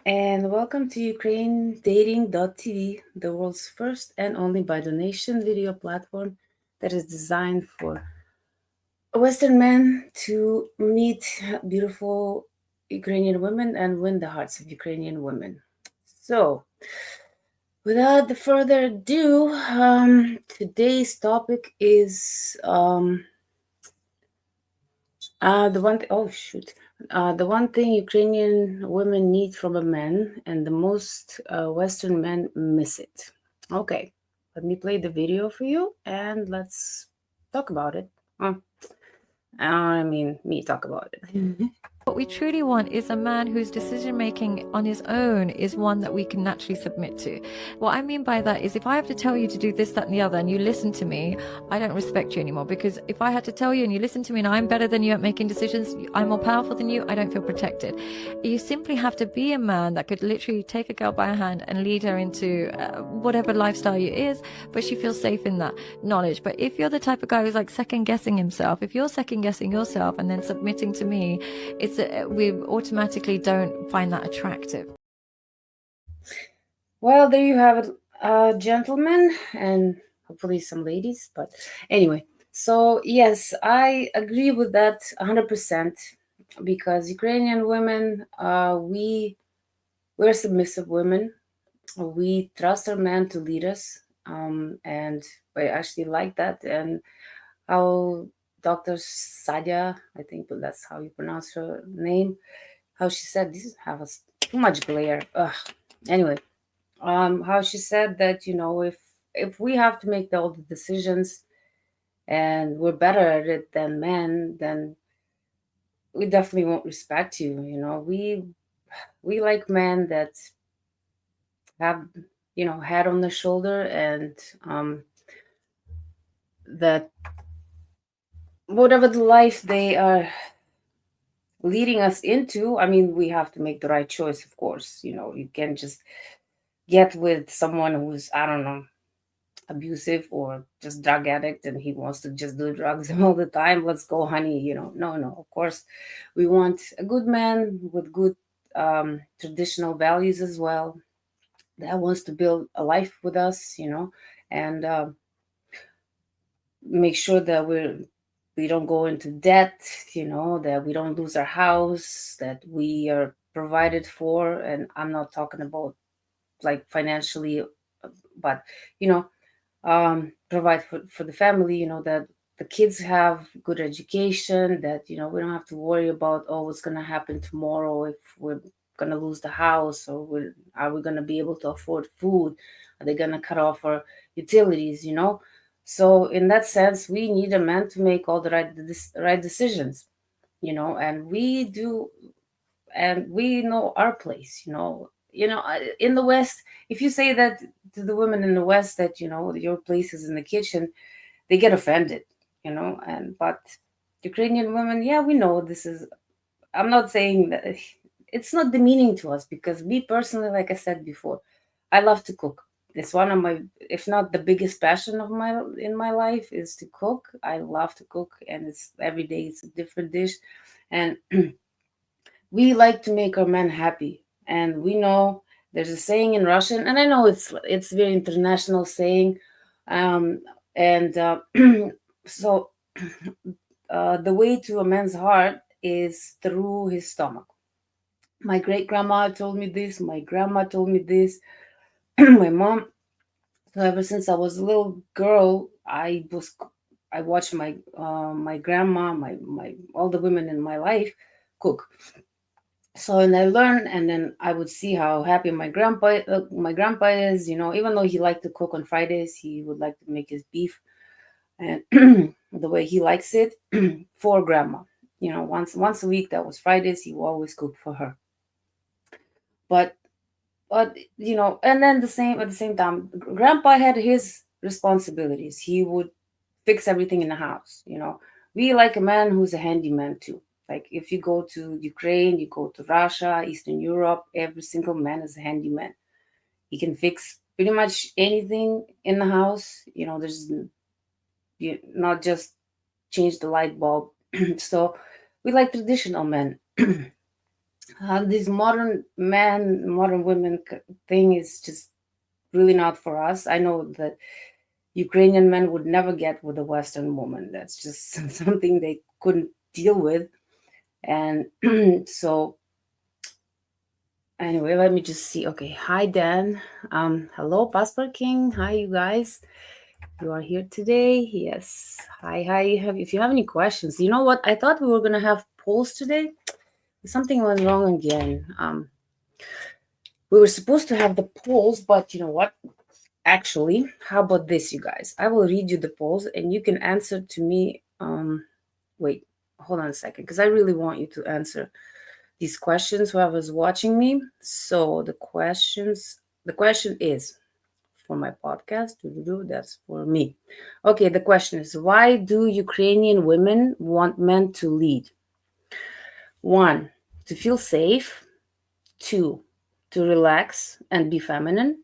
and welcome to Ukraine Dating.tv, the world's first and only by donation video platform that is designed for Western men to meet beautiful Ukrainian women and win the hearts of Ukrainian women. So, without further ado, today's topic is the one. Oh shoot! The one thing Ukrainian women need from a man, and the most Western men miss it. Okay, let me play the video for you, and let's talk about it. I mean, me talk about it. What we truly want is a man whose decision making on his own is one that we can naturally submit to. What I mean by that is if I have to tell you to do this, that, and the other, and you listen to me, I don't respect you anymore. Because if I had to tell you and you listen to me and I'm better than you at making decisions, I'm more powerful than you, I don't feel protected. You simply have to be a man that could literally take a girl by a hand and lead her into whatever lifestyle you is, but she feels safe in that knowledge. But if you're the type of guy who's like second guessing himself, if you're second guessing yourself and then submitting to me, we automatically don't find that attractive. Well, there you have it, gentlemen, and hopefully some ladies. But anyway, so yes, I agree with that 100% because Ukrainian women, we're submissive women. We trust our man to lead us, and I actually like that. And how Dr. Sadia, I think that's how you pronounce her name, how she said this have us too much glare. Ugh. Anyway, how she said that if we have to make all the decisions and we're better at it than men, then we definitely won't respect you. We like men that have head on the shoulder and that whatever the life they are leading us into, I mean, we have to make the right choice, of course. You can't just get with someone who's, I don't know, abusive or just drug addict and he wants to just do drugs all the time. Let's go, honey. No, no. Of course, we want a good man with good traditional values as well that wants to build a life with us, and make sure that we don't go into debt, that we don't lose our house, that we are provided for. And I'm not talking about like financially, but you know provide for the family, that the kids have good education, that we don't have to worry about, oh, what's going to happen tomorrow if we're going to lose the house, or are we going to be able to afford food, are they going to cut off our utilities, so in that sense we need a man to make all the right decisions, and we do, and we know our place, in the West. If you say that to the women in the West, that your place is in the kitchen, they get offended, and but Ukrainian women, yeah, we know this is, I'm not saying that it's not demeaning to us, because me personally, like I said before, I love to cook. It's one of my, if not the biggest passion of my in my life, is to cook. I love to cook, and it's every day it's a different dish. And we like to make our men happy. And we know there's a saying in Russian, and I know it's very international saying, um, and so the way to a man's heart is through his stomach. My great grandma told me this. My grandma told me this. My mom. So ever since I was a little girl, I watched my grandma, my all the women in my life cook. So and I learned, and then I would see how happy my grandpa is. Even though he liked to cook on Fridays, he would like to make his beef and the way he likes it for grandma. Once a week, that was Fridays. He will always cook for her. But and then the same at the same time, grandpa had his responsibilities. He would fix everything in the house. We like a man who's a handyman too. Like if you go to Ukraine, you go to Russia, Eastern Europe, every single man is a handyman. He can fix pretty much anything in the house. There's not just change the light bulb. So we like traditional men. This modern man, modern women thing is just really not for us. I know that Ukrainian men would never get with a Western woman. That's just something they couldn't deal with. And so, anyway, let me just see. Okay, hi Dan. Hello, Passport King. Hi, you guys. You are here today. Yes. Hi, hi. If you have any questions, you know what? I thought we were gonna have polls today. Something went wrong again. We were supposed to have the polls, but you know what? Actually, how about this, you guys? I will read you the polls, and you can answer to me. Wait, hold on a second, because I really want you to answer these questions. Whoever's watching me. So the question is for my podcast. That's for me. Okay, the question is, why do Ukrainian women want men to lead? One, to feel safe. Two, to relax and be feminine.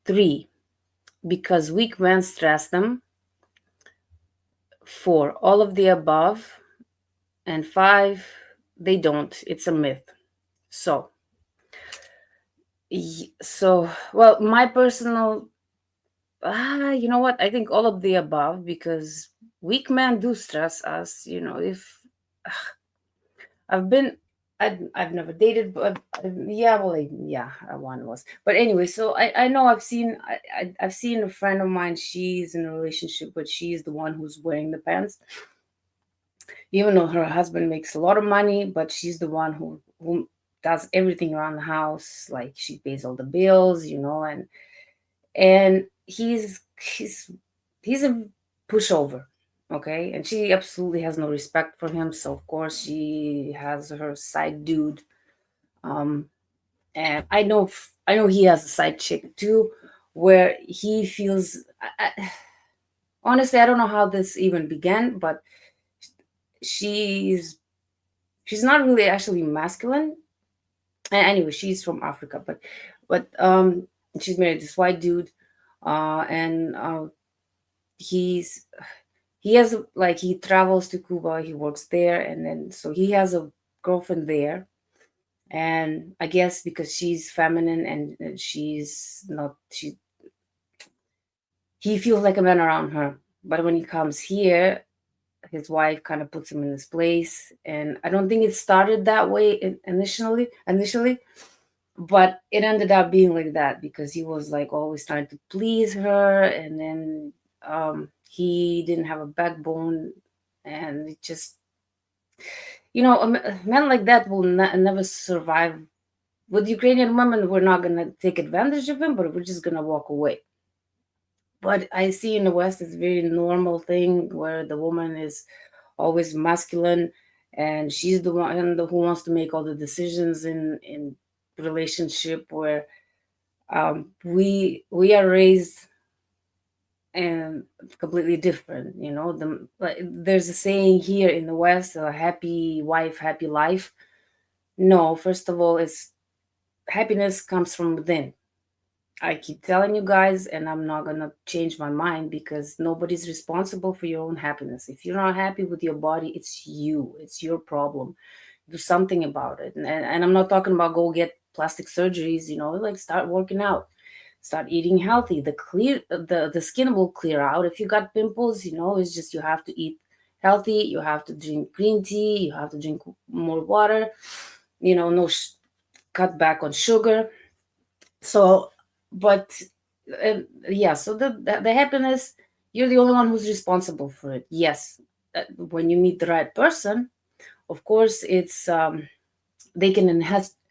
Three, because weak men stress them. Four, all of the above. And five, they don't. It's a myth. So, well, my personal, you know what? I think all of the above, because weak men do stress us. You know, if I've been, I've never dated, but yeah, well, yeah, one was. But anyway, so I know I've seen a friend of mine. She's in a relationship, but she's the one who's wearing the pants, even though her husband makes a lot of money. But she's the one who does everything around the house. Like she pays all the bills, you know, and he's a pushover, okay, and she absolutely has no respect for him. So of course she has her side dude, um and I know he has a side chick too, where he feels honestly, I don't know how this even began, but she's she's not really actually masculine. And anyway, she's from Africa, but she's married this white dude, and he's he has like he travels to Cuba, he works there, and then so he has a girlfriend there. And I guess because she's feminine and she's not she he feels like a man around her. But when he comes here, his wife kind of puts him in his place. And I don't think it started that way initially, but it ended up being like that because he was like always trying to please her, and then he didn't have a backbone, and it just, a man like that will never survive. With Ukrainian women, we're not gonna take advantage of him, but we're just gonna walk away. But I see in the West it's a very normal thing where the woman is always masculine, and she's the one who wants to make all the decisions in relationship. Where we are raised and completely different. Like, there's a saying here in the West: a happy wife, happy life. No, first of all, it's happiness comes from within. I keep telling you guys, and I'm not gonna change my mind, because nobody's responsible for your own happiness. If you're not happy with your body, it's you, it's your problem. Do something about it. And I'm not talking about go get plastic surgeries, like start working out, start eating healthy. The skin will clear out. If you got pimples, it's just you have to eat healthy, you have to drink green tea, you have to drink more water, no cut back on sugar. So, but yeah, so the happiness, you're the only one who's responsible for it. Yes, when you meet the right person, of course, it's they can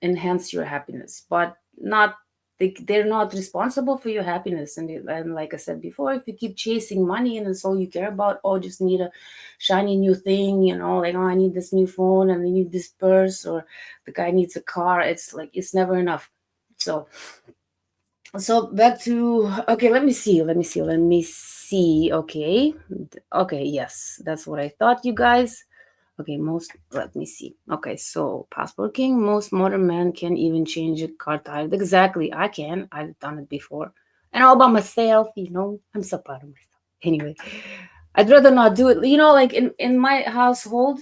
enhance your happiness, but not they're not responsible for your happiness. And like I said before, if you keep chasing money and it's all you care about, oh, just need a shiny new thing, like, oh, I need this new phone and I need this purse, or the guy needs a car. It's like it's never enough. So back to, okay, let me see. Okay, yes, that's what I thought, you guys. Okay, let me see. Okay, so Passport King, most modern men can even change a car tire. Exactly, I can. I've done it before. And all by myself, I'm so proud of myself. Anyway, I'd rather not do it. Like in my household,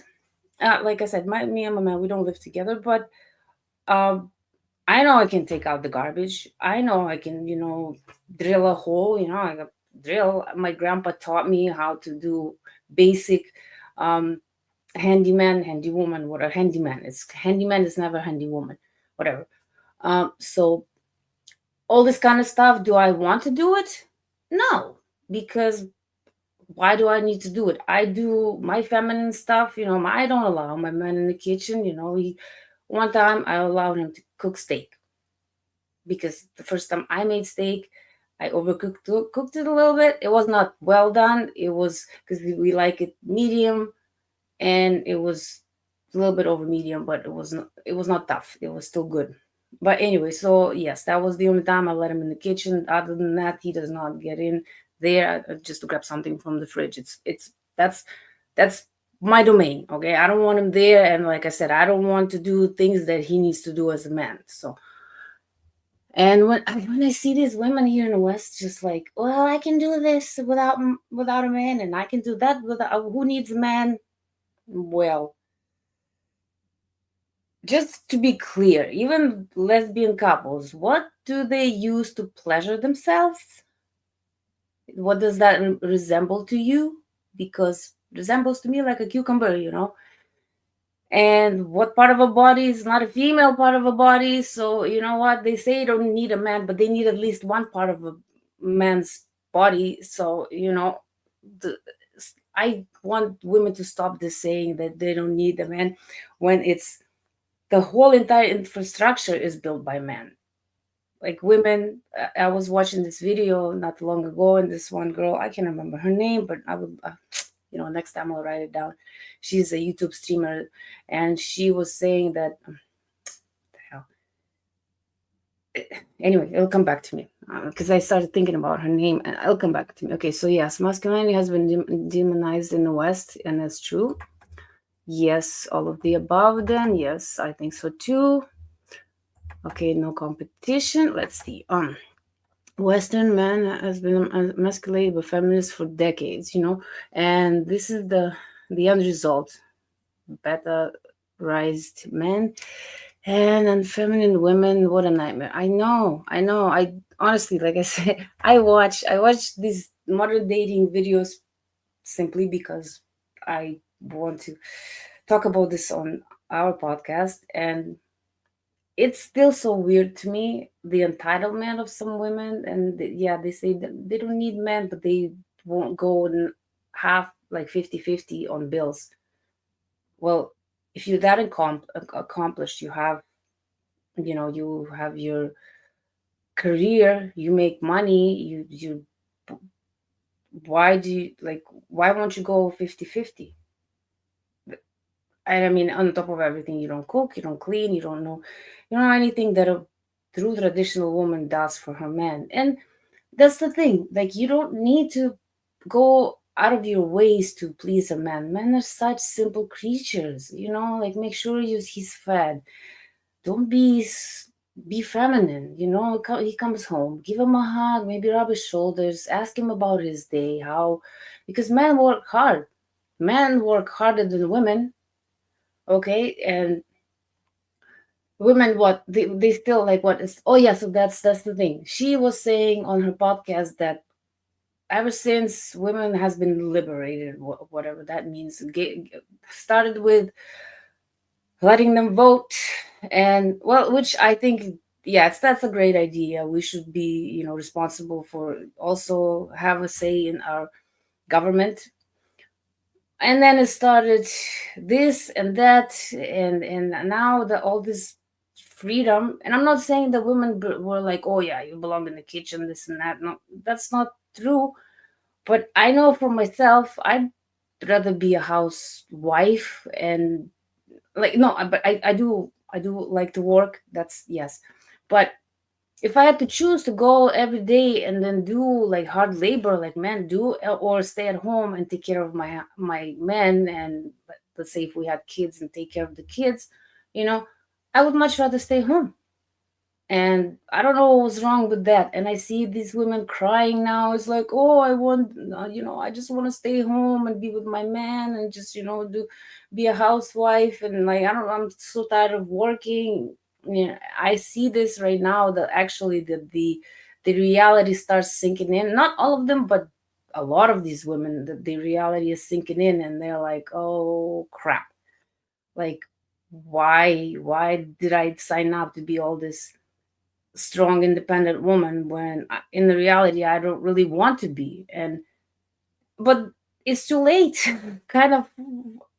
Like I said, me and my man, we don't live together, but um, I know I can take out the garbage. I know I can, drill a hole. I got drill. My grandpa taught me how to do basic um, handyman, handywoman, what a handyman is. Handyman is never handywoman, whatever. So all this kind of stuff, do I want to do it? No, because why do I need to do it? I do my feminine stuff. I don't allow my man in the kitchen. One time I allowed him to cook steak because the first time I made steak, I cooked it a little bit. It was not well done. It was because we like it medium, and it was a little bit over medium, but it was not tough. It was still good. But anyway, so yes, that was the only time I let him in the kitchen. Other than that, he does not get in there just to grab something from the fridge. That's my domain. Okay, I don't want him there, and like I said, I don't want to do things that he needs to do as a man. So, and when I see these women here in the West, just like, well, I can do this without a man, and I can do that without. Who needs a man? Well, just to be clear, even lesbian couples, what do they use to pleasure themselves? What does that resemble to you? Because resembles to me like a cucumber. And what part of a body is not a female part of a body? So you know what they say, don't need a man, but they need at least one part of a man's body. So the, I want women to stop this saying that they don't need a man when it's the whole entire infrastructure is built by men. Like women, I was watching this video not long ago, and this one girl, I can't remember her name, but I will, next time I'll write it down. She's a YouTube streamer, and she was saying that, the hell? Anyway, it'll come back to me because I started thinking about her name, and it'll come back to me. Okay, so yes, masculinity has been demonized in the West, and that's true. Yes, all of the above, then. Yes, I think so too. Okay, no competition. Let's see. Western man has been emasculated by feminists for decades, and this is the end result. Beta raised men and unfeminine women. What a nightmare. I know. I honestly, like I said, I watch these modern dating videos simply because I want to talk about this on our podcast, and it's still so weird to me, the entitlement of some women. And yeah, they say that they don't need men, but they won't go and half, like 50-50 on bills. Well, if you're that accomplished, you have your career, you make money, why do you like why won't you go 50-50? And I mean, on top of everything, you don't cook, you don't clean, you don't know anything that a true traditional woman does for her man. And that's the thing. Like, you don't need to go out of your ways to please a man. Men are such simple creatures. Like, make sure he's fed. Don't be feminine. He comes home, give him a hug, maybe rub his shoulders, ask him about his day, how, because men work hard. Men work harder than women. Okay, and women, what they still like, what is, oh yeah, so that's the thing. She was saying on her podcast that ever since women has been liberated, whatever that means, started with letting them vote. And well, which I think, yes, that's a great idea. We should be, responsible for also have a say in our government. And then it started this and that, and now all this freedom. And I'm not saying that women were like, oh yeah, you belong in the kitchen, this and that. No, that's not true. But I know for myself, I'd rather be a housewife. And like, no, but I do like to work, that's yes. But if I had to choose to go every day and then do like hard labor like men do, or stay at home and take care of my men, and let's say if we had kids and take care of the kids, you know, I would much rather stay home. And I don't know what was wrong with that. And I see these women crying now. It's like, oh, I want, I just want to stay home and be with my man and just, do be a housewife. And like, I don't, I'm so tired of working. Yeah, I see this right now that actually the reality starts sinking in. Not all of them, but a lot of these women, the reality is sinking in, and they're like, oh crap, like why did I sign up to be all this strong independent woman when in the reality I don't really want to be. And but it's too late. Kind of,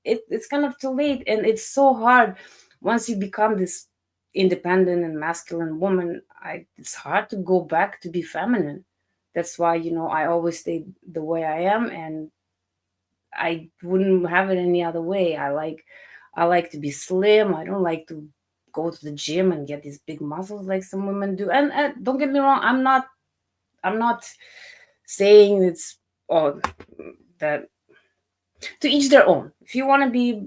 it's kind of too late, and it's so hard once you become this independent and masculine woman. It's hard to go back to be feminine. That's why I always stay the way I am, and I wouldn't have it any other way. I like to be slim. I don't like to go to the gym and get these big muscles like some women do. And don't get me wrong, I'm not saying it's oh that to each their own. If you want to be,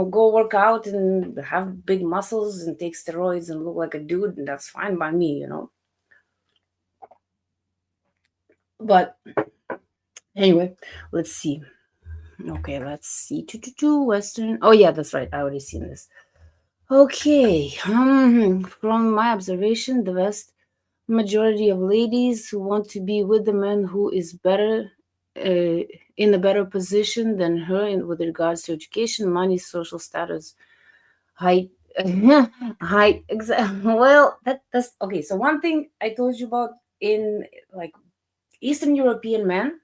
go work out and have big muscles and take steroids and look like a dude, that's fine by me. But anyway, let's see. Okay, let's see. Western. Oh yeah, that's right. I already seen this. Okay. From my observation, the vast majority of ladies who want to be with the man who is better, uh, in a better position than her with regards to education, money, social status, height. Height. Well, that's okay. So one thing I told you about in like Eastern European men,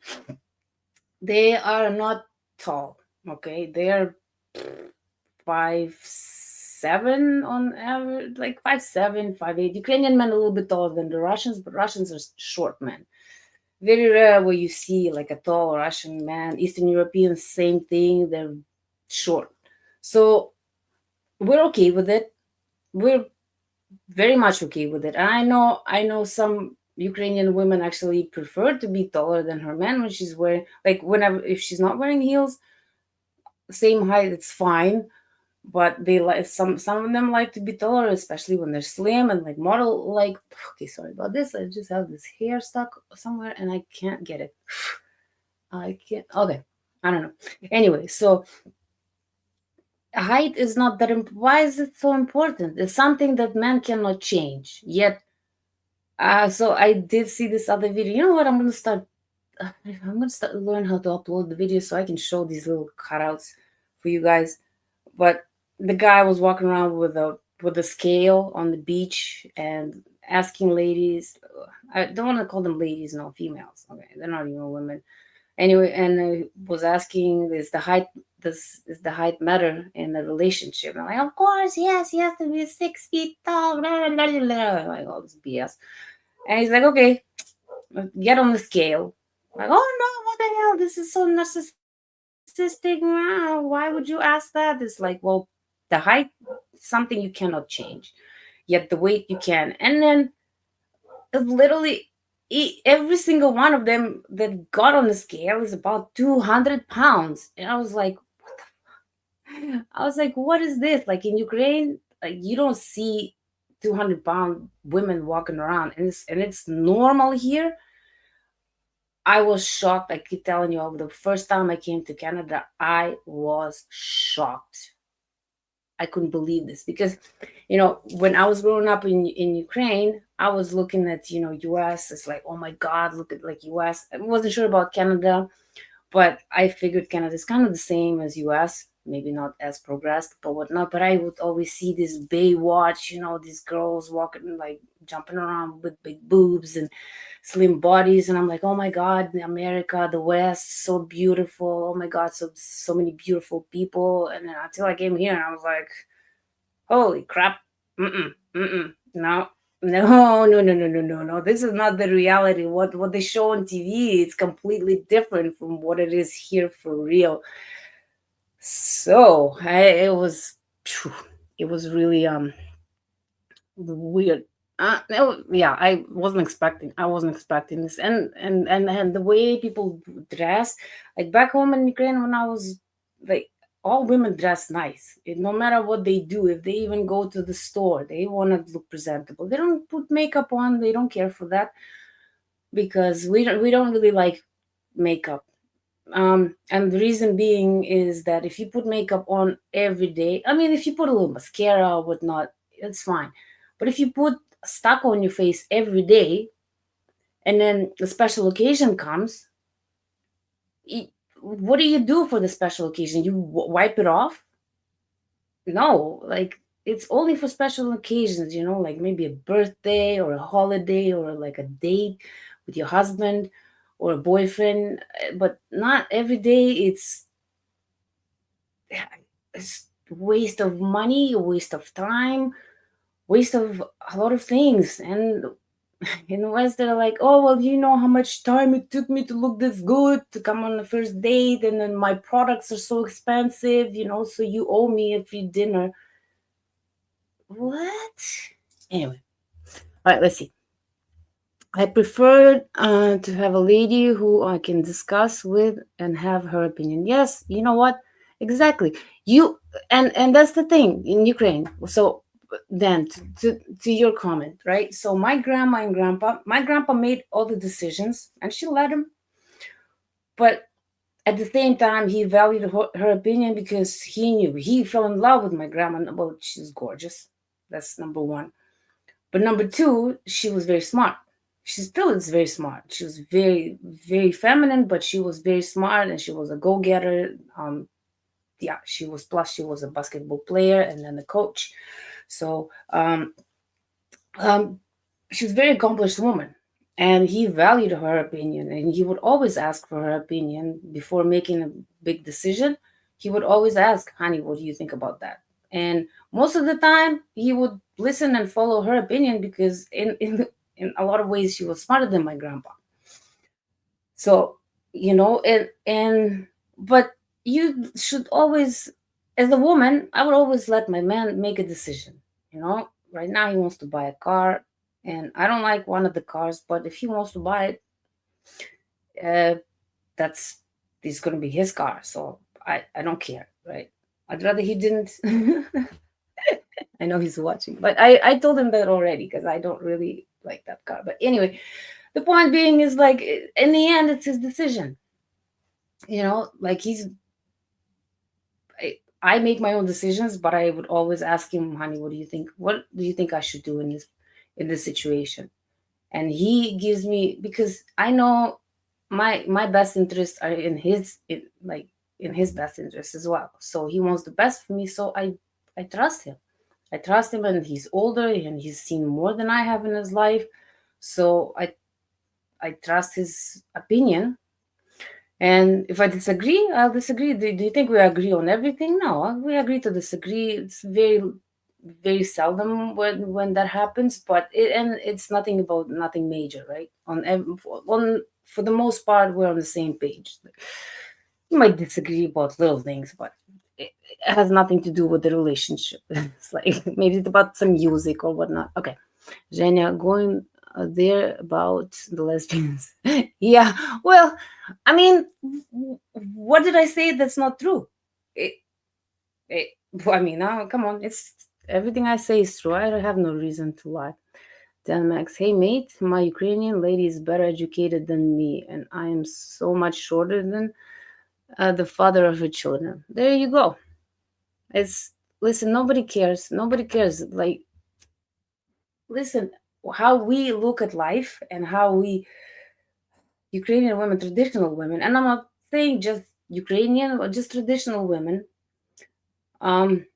they are not tall. Okay, they are 5'7" on average, like 5'7", 5'8". Ukrainian men a little bit taller than the Russians, but Russians are short men. Very rare where you see like a tall Russian man. Eastern Europeans, same thing. They're short. So we're okay with it. We're very much okay with it. And I know some Ukrainian women actually prefer to be taller than her man when she's wearing, like, whenever, if she's not wearing heels, same height, it's fine. But they like, some of them like to be taller, especially when they're slim and like model like. Okay, sorry about this. I just have this hair stuck somewhere and I can't get it. I can't. Okay, I don't know. Anyway, so height is not that. Why is it so important? It's something that men cannot change. Yet, so I did see this other video. You know what? I'm gonna start learn how to upload the video so I can show these little cutouts for you guys. But the guy was walking around with a scale on the beach and asking ladies. I don't want to call them ladies, no, females. Okay, they're not even women. Anyway, and was asking, is the height matter in a relationship? And I'm like, of course, yes, he has to be 6 feet tall. Blah, blah, blah, blah. Like all this BS. And he's like, okay, get on the scale. Like, oh no, what the hell? This is so narcissistic. Wow, why would you ask that? It's like, well, the height, something you cannot change, yet the weight you can. And then literally every single one of them that got on the scale is about 200 pounds. And I was like, what is this? Like in Ukraine, like you don't see 200-pound women walking around, and it's normal here. I was shocked. I keep telling you, the first time I came to Canada, I was shocked. I couldn't believe this because, when I was growing up in Ukraine, I was looking at, US. It's like, oh my God, look at like US. I wasn't sure about Canada, but I figured Canada is kind of the same as US, maybe not as progressed, but whatnot. But I would always see this Baywatch, these girls walking, like jumping around with big boobs and slim bodies. And I'm like, oh my God, America, the West, so beautiful. Oh my God, so many beautiful people. And then until I came here and I was like, holy crap. No, no, no, no, no, no, no, no. This is not the reality. What they show on TV, it's completely different from what it is here for real. So it was really weird. No, yeah, I wasn't expecting this. And the way people dress, like back home in Ukraine when I was like all women dress nice. No matter what they do, if they even go to the store, they want to look presentable. They don't put makeup on. They don't care for that because we don't really like makeup. And the reason being is that if you put makeup on every day, I mean, if you put a little mascara or whatnot, it's fine. But if you put stuck on your face every day, and then the special occasion comes, y- what do you do for the special occasion? You wipe it off? No, like it's only for special occasions, like maybe a birthday or a holiday or like a date with your husband or a boyfriend, but not every day. It's waste of money, waste of time, waste of a lot of things. And in the West, they're like, oh, well, you know how much time it took me to look this good to come on the first date, and then my products are so expensive, so you owe me a free dinner. What? Anyway, all right, let's see. I prefer to have a lady who I can discuss with and have her opinion. Yes, you know what? Exactly. You and that's the thing in Ukraine. So then to your comment, right? So my grandpa made all the decisions and she let him, but at the same time he valued her opinion because he fell in love with my grandma. Well, she's gorgeous. That's number one. But number two, she was very smart. She still is very smart. She was very, very feminine, but she was very smart and she was a go getter. Yeah, she was, plus she was a basketball player and then a coach. So um, she was a very accomplished woman. And he valued her opinion and he would always ask for her opinion before making a big decision. He would always ask, honey, what do you think about that? And most of the time he would listen and follow her opinion because in a lot of ways she was smarter than my grandpa. So, and but you should always, as a woman, I would always let my man make a decision. Right now he wants to buy a car, and I don't like one of the cars, but if he wants to buy it, uh, that's it's going to be his car. So I don't care, right? I'd rather he didn't. I know he's watching, but I told him that already because I don't really like that car. But anyway, the point being is like in the end, it's his decision. Like I make my own decisions, but I would always ask him, honey, what do you think? What do you think I should do in this situation? And he gives me, because I know my best interests are in his best interests as well. So he wants the best for me. So I trust him. I trust him, and he's older and he's seen more than I have in his life. So I trust his opinion. And if I disagree, I'll disagree. Do you think we agree on everything? No, we agree to disagree. It's very, very seldom when that happens, but it's nothing major, right? On for the most part, we're on the same page. You might disagree about little things, but it has nothing to do with the relationship. It's like maybe it's about some music or whatnot. Okay, Zhenya, going there about the lesbians. Yeah, well, I mean, what did I say that's not true? It, it, I mean, come on, it's everything I say is true. I have no reason to lie. Dan Max, hey mate, my Ukrainian lady is better educated than me, and I am so much shorter than the father of her children. There you go. It's Listen, nobody cares. Nobody cares. Like, listen, how we look at life and how we Ukrainian women, traditional women, and I'm not saying just Ukrainian or just traditional women. Um,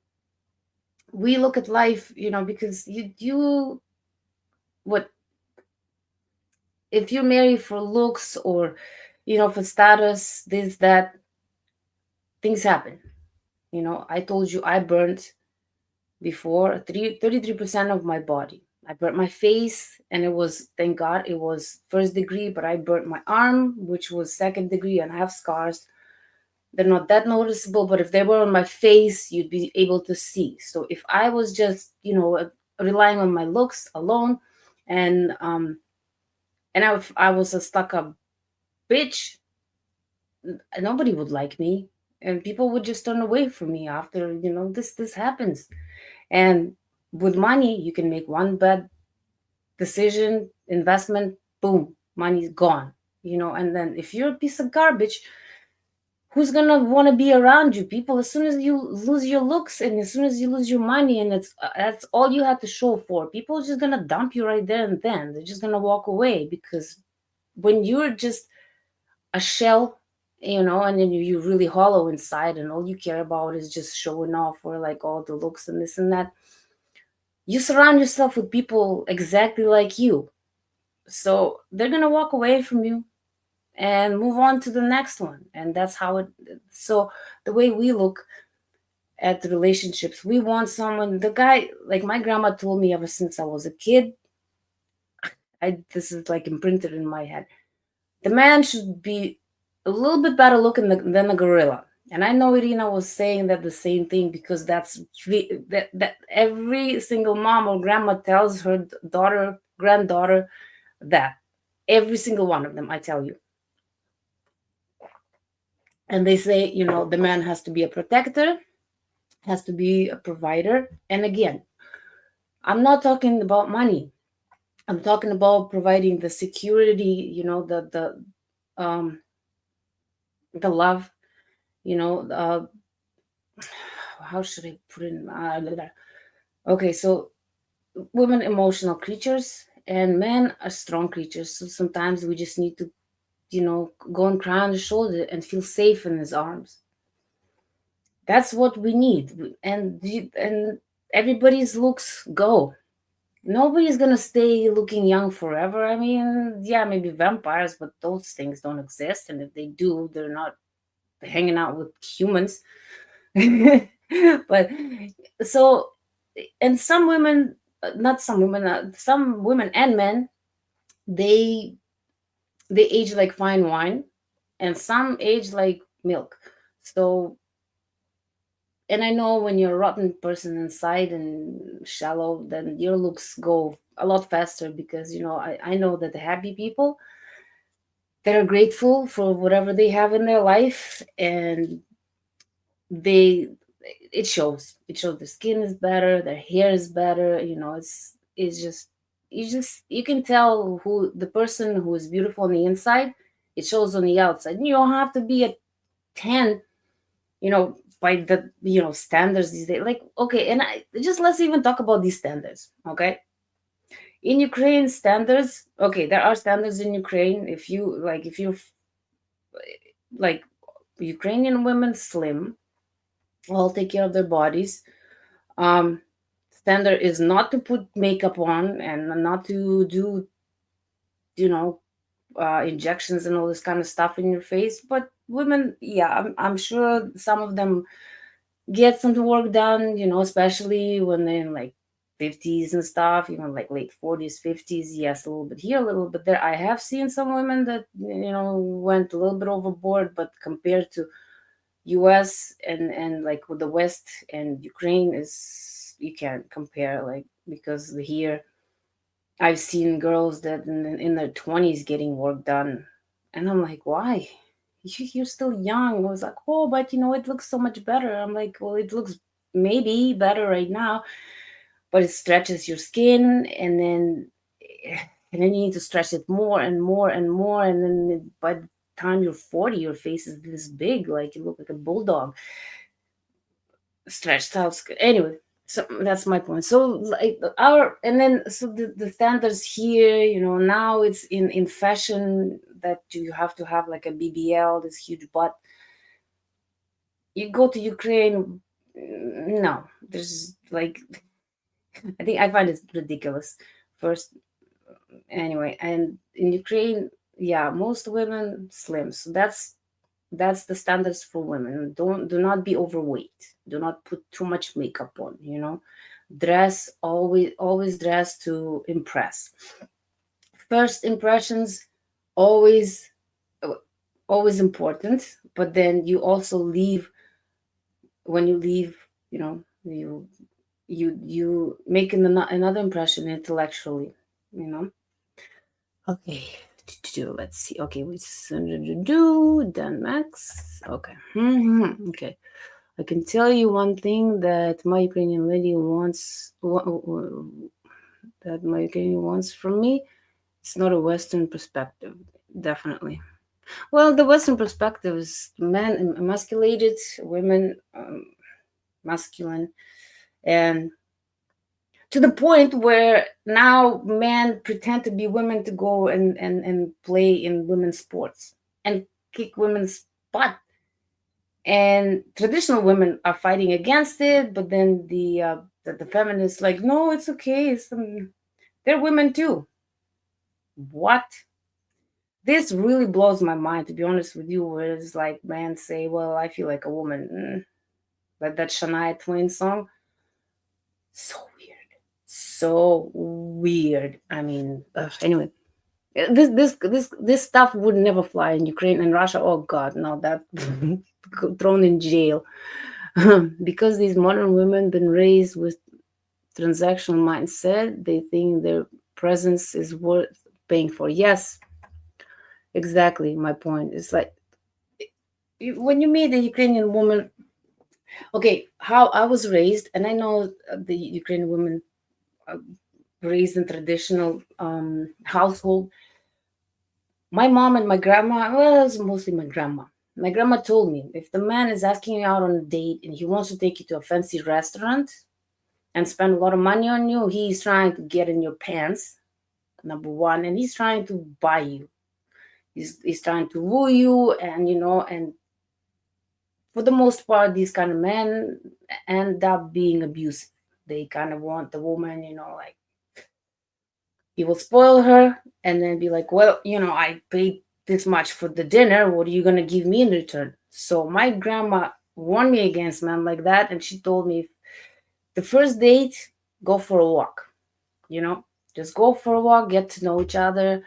we look at life, because you what if you marry for looks or for status, this that things happen. I told you I burnt before 33% of my body. I burnt my face, and it was, thank God, it was first degree, but I burnt my arm, which was second degree, and I have scars. They're not that noticeable, but if they were on my face, you'd be able to see. So if I was just, relying on my looks alone, and I was a stuck up bitch, nobody would like me. and people would just turn away from me after, this happens. And with money, you can make one bad decision, investment, boom, money's gone. And then if you're a piece of garbage, who's gonna want to be around you? People, as soon as you lose your looks and as soon as you lose your money, and that's all you have to show for, people are just gonna dump you right there and then. They're just gonna walk away, because when you're just a shell, and then you're really hollow inside, and all you care about is just showing off, or like all the looks and this and that, you surround yourself with people exactly like you. So they're gonna walk away from you and move on to the next one. And that's how it. So the way we look at the relationships, we want someone, the guy, like my grandma told me ever since I was a kid. This is like imprinted in my head. The man should be a little bit better looking than a gorilla. And I know Irina was saying that the same thing, because that every single mom or grandma tells her daughter, granddaughter, that every single one of them, I tell you. And they say, the man has to be a protector, has to be a provider. And again, I'm not talking about money. I'm talking about providing the security, um the love, how should I put it? Okay, so women emotional creatures and men are strong creatures. So sometimes we just need to, go and cry on his shoulder and feel safe in his arms. That's what we need. And everybody's looks go. Nobody's gonna stay looking young forever. I mean, yeah, maybe vampires, but those things don't exist. And if they do, they're not hanging out with humans. But so, and some women, not some women, some women and men, they they age like fine wine, and some age like milk. So, and I know when you're a rotten person inside and shallow, then your looks go a lot faster, because I know that the happy people that are grateful for whatever they have in their life, and they it shows their skin is better, their hair is better. It's just, you can tell who the person who is beautiful on the inside. It shows on the outside. You don't have to be a 10, you know by the standards these days. Like, okay, and I just, let's even talk about these standards. Okay, in Ukraine, standards, okay, there are standards in Ukraine. If you're like, Ukrainian women slim, all take care of their bodies. um Standard is not to put makeup on and not to do, you know injections and all this kind of stuff in your face. But women, yeah, I'm sure some of them get some work done, especially when they're in like 50s and stuff, even like late 40s, 50s. Yes, a little bit here, a little bit there. I have seen some women that, went a little bit overboard, but compared to US and like with the West and Ukraine, is you can't compare, like, because here I've seen girls that in their 20s getting work done, and I'm like, why? You're still young. I was like, oh, but it looks so much better. I'm like, well, it looks maybe better right now, but it stretches your skin, and then you need to stretch it more and more and more, and then by the time you're 40, your face is this big, like you look like a bulldog, stretched out. Anyway, so that's my point. So like our and then so the standards here, now it's in fashion that you have to have like a BBL, this huge butt. You go to Ukraine, no, there's like, I think I find it ridiculous. First, anyway, and in Ukraine, yeah, most women slim. So that's the standards for women. Do not be overweight. Do not put too much makeup on. Dress, always dress to impress. First impressions, always uh, always important. But then you also leave. When you leave, you make another impression intellectually. Okay. Let's see. Okay, we do done max. Okay. Okay. I can tell you one thing that my Ukrainian lady wants. That my Ukrainian wants from me. It's not a Western perspective, definitely. Well, the Western perspective is men emasculated, women masculine, and to the point where now men pretend to be women to go and play in women's sports and kick women's butt. And traditional women are fighting against it, but then the feminists like, no, it's okay. They're women too. What? This really blows my mind, to be honest with you. Where it's like men say, "Well, I feel like a woman," like that Shania Twain song. So weird, so weird. I mean, anyway, this stuff would never fly in Ukraine and Russia. Oh God, no, that thrown in jail because these modern women been raised with transactional mindset. They think their presence is worth paying for. Yes, exactly. My point. It's like when you meet a Ukrainian woman, okay, how I was raised, and I know the Ukrainian women uh, raised in traditional household. My mom and my grandma, well, it's mostly my grandma. My grandma told me if the man is asking you out on a date and he wants to take you to a fancy restaurant and spend a lot of money on you, he's trying to get in your pants, number one, and he's trying to buy you. He's trying to woo you, and and for the most part, these kind of men end up being abusive. They kind of want the woman, like he will spoil her and then be like, well, I paid this much for the dinner. What are you going to give me in return? So my grandma warned me against men like that. And she told me the first date, go for a walk, you know, just go for a walk, get to know each other,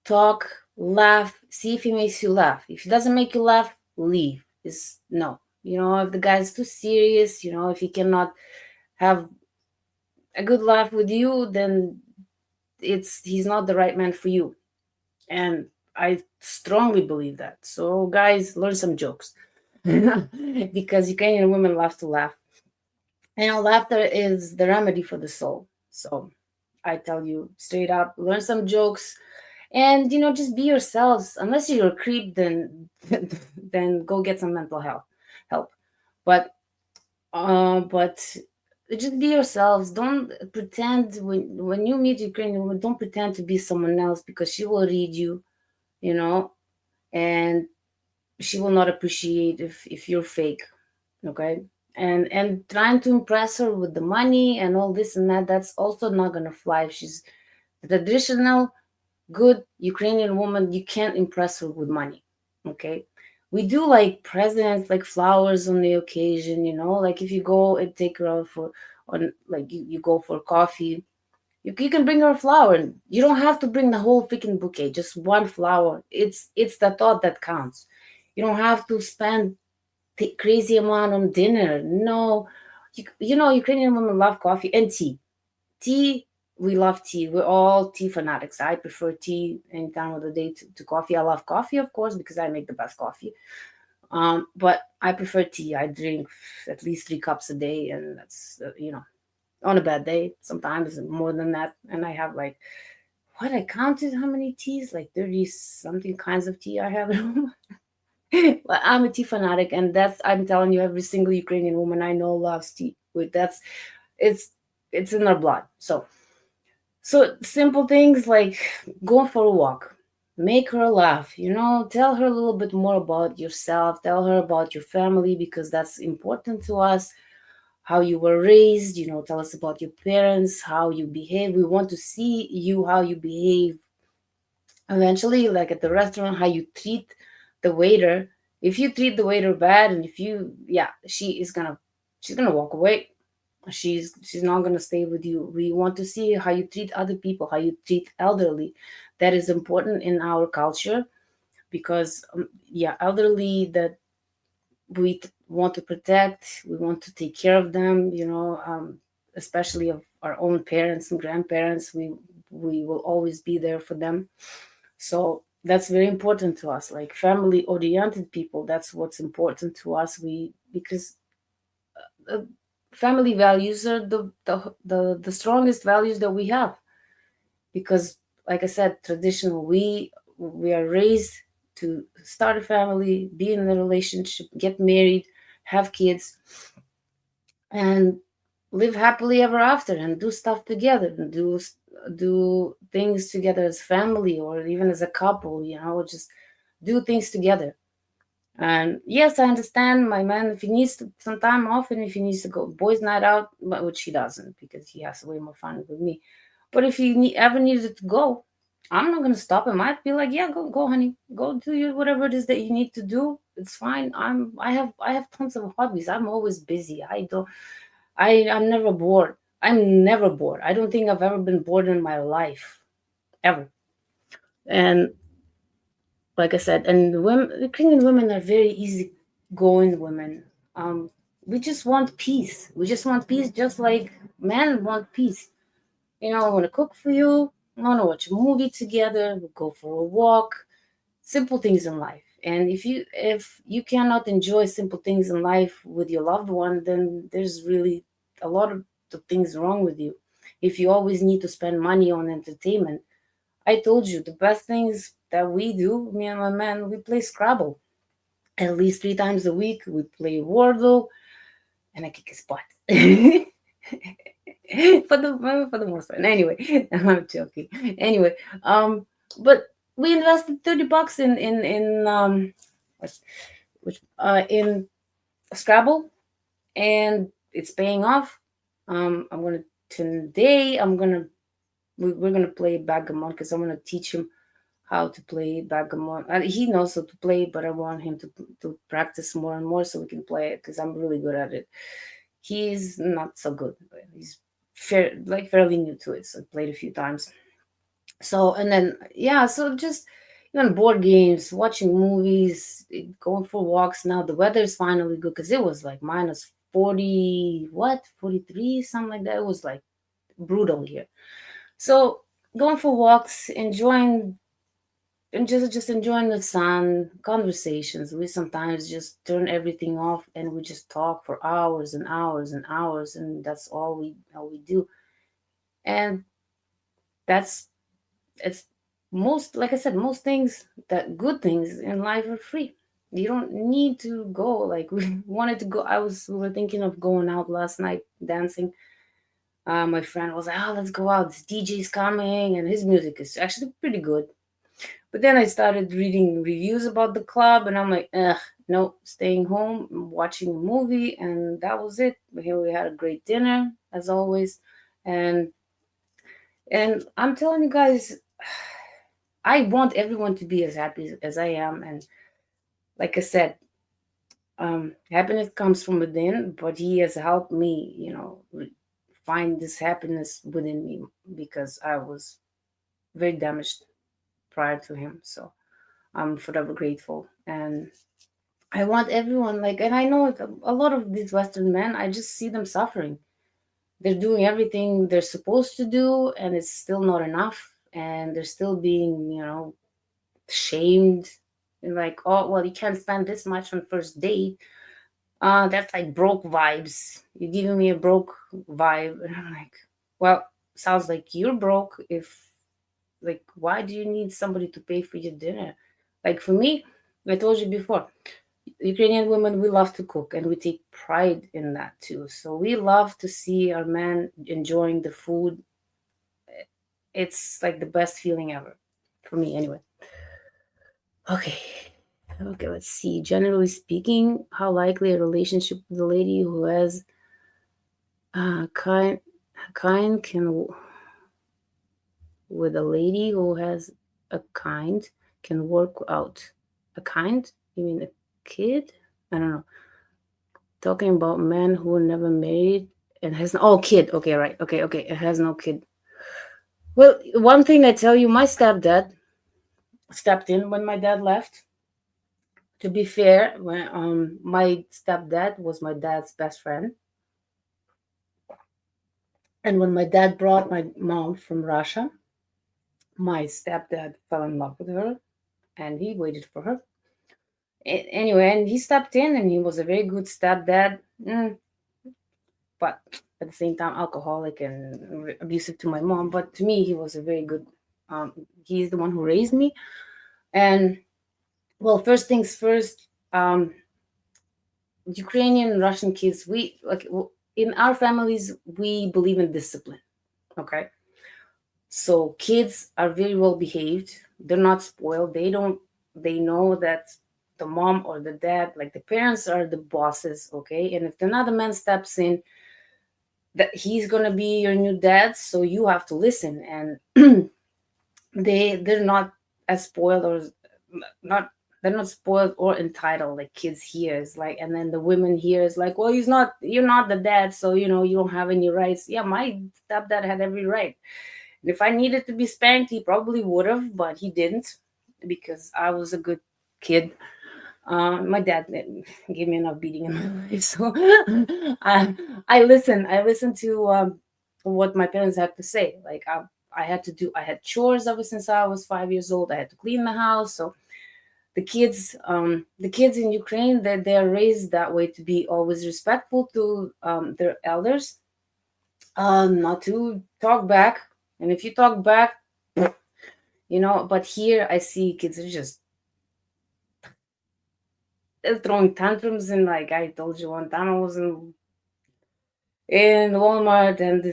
talk, laugh, see if he makes you laugh. If he doesn't make you laugh, leave. Is no. If the guy's too serious, if he cannot have a good laugh with you, then he's not the right man for you. And I strongly believe that. So guys, learn some jokes. Because Ukrainian women love to laugh. Laughter is the remedy for the soul. So I tell you straight up, learn some jokes and just be yourselves. Unless you're a creep, then then go get some mental health help. But just be yourselves. Don't pretend when you meet Ukrainian women, don't pretend to be someone else because she will read you, you know, and she will not appreciate if you're fake. Okay. And trying to impress her with the money and all this and that, that's also not gonna fly. If she's the traditional good Ukrainian woman, you can't impress her with money. Okay. We do like presents, like flowers on the occasion, like if you go and take her out on like you go for coffee, you can bring her a flower. And you don't have to bring the whole freaking bouquet, just one flower. It's the thought that counts. You don't have to spend crazy amount on dinner. No, Ukrainian women love coffee and tea. Tea, we love tea. We're all tea fanatics. I prefer tea any time of the day to coffee. I love coffee, of course, because I make the best coffee. But I prefer tea. I drink at least 3 cups a day, and that's on a bad day, sometimes more than that. And I have like what I counted how many teas, like 30 something kinds of tea I have at home. Well, I'm a tea fanatic, and I'm telling you, every single Ukrainian woman I know loves tea. It's it's in our blood. So simple things like go for a walk, make her laugh, tell her a little bit more about yourself, tell her about your family because that's important to us, how you were raised, tell us about your parents, how you behave. We want to see how you behave eventually, like at the restaurant, how you treat the waiter. If you treat the waiter bad, and if you, yeah, she's gonna walk away. She's not gonna stay with you. We want to see how you treat other people, how you treat elderly. That is important in our culture because yeah, elderly that want to protect, we want to take care of them, especially of our own parents and grandparents. We will always be there for them. So That's very important to us, like family oriented people. That's what's important to us. We because uh, family values are the strongest values that we have, because like I said, traditional, we are raised to start a family, be in a relationship, get married, have kids, and live happily ever after, and do stuff together, and do things together as family, or even as a couple, just do things together. And yes, I understand my man, if he needs some time off, and if he needs to go boys' night out, but which he doesn't because he has way more fun with me. But if he ever needed to go, I'm not gonna stop him. I'd be like, yeah, go, honey, go do you whatever it is that you need to do. It's fine. I have tons of hobbies. I'm always busy. I'm never bored. I'm never bored. I don't think I've ever been bored in my life, ever. And like I said, and the women, the Ukrainian women are very easygoing women. Um, we just want peace. We just want peace, just like men want peace. I want to cook for you. I want to watch a movie together. We'll go for a walk. Simple things in life. And if you cannot enjoy simple things in life with your loved one, then there's really a lot of the things wrong with you. If you always need to spend money on entertainment, I told you the best things that we do, me and my man, we play Scrabble at least 3 times a week. We play Wordle, and I kick his butt. For the most part. Anyway, I'm joking. Anyway, but we invested $30 in what's- in Scrabble, and it's paying off. I'm gonna today. We're gonna play backgammon because I'm gonna teach him how to play backgammon. He knows how to play, but I want him to practice more and more so we can play it because I'm really good at it. He's not so good. He's fairly new to it, so I played a few times. So and then yeah, so just board games, watching movies, going for walks. Now the weather is finally good because it was like minus 40, what, 43, something like that. It was like brutal here. So going for walks, enjoying and just enjoying the sun, conversations. We sometimes just turn everything off and we just talk for hours and hours and hours, and that's all we do. And that's it's most, like I said, most things, that good things in life are free. You don't need to go, like we wanted to go. We were thinking of going out last night dancing. My friend was like, oh, let's go out, this DJ's coming and his music is actually pretty good. But then I started reading reviews about the club, and I'm like, ugh, no, staying home, watching a movie, and that was it. But here we had a great dinner, as always, and I'm telling you guys, I want everyone to be as happy as I am, and like I said, happiness comes from within. But he has helped me, find this happiness within me because I was very damaged prior to him. So I'm forever grateful, and I want everyone, like, and I know a lot of these Western men, I just see them suffering. They're doing everything they're supposed to do, and it's still not enough. And they're still being, shamed. And like, oh, well, you can't spend this much on first date. That's like broke vibes. You're giving me a broke vibe. And I'm like, well, sounds like you're broke. If, like, why do you need somebody to pay for your dinner? Like, for me, I told you before, Ukrainian women, we love to cook and we take pride in that too. So we love to see our men enjoying the food. It's like the best feeling ever for me, anyway. Okay. Okay, let's see. Generally speaking, how likely a relationship with a lady who has kind can with a lady who has a kind can work out. A kind? You mean a kid? I don't know. Talking about men who were never married and has no kid. Okay, right. Okay. It has no kid. Well, one thing I tell you, my stepdad stepped in when my dad left. To be fair, when my stepdad was my dad's best friend, and when my dad brought my mom from Russia, my stepdad fell in love with her. and he waited for her. Anyway, and he stepped in, and he was a very good stepdad, but at the same time alcoholic and abusive to my mom. But to me, he was a very good. He's the one who raised me, and well, first things first. Ukrainian and Russian kids, we like in our families, we believe in discipline. Okay, so kids are very well behaved. They're not spoiled. They don't. They know that the mom or the dad, like the parents, are the bosses. Okay, and if another man steps in, that he's gonna be your new dad, so you have to listen. And they're not as spoiled or not they're not spoiled or entitled like kids here is like. And then the women here is like, well, you're not the dad, so you don't have any rights. Yeah, my stepdad had every right. And if I needed to be spanked, he probably would have, but he didn't, because I was a good kid. My dad gave me enough beating in my life, so I, I listen to what my parents had to say. Like I had chores ever since I was 5 years old. I had to clean the house. So the kids in Ukraine, that they're raised that way, to be always respectful to their elders, not to talk back. And if you talk back, but here I see kids are just throwing tantrums. And like I told you, one time I was in Walmart, and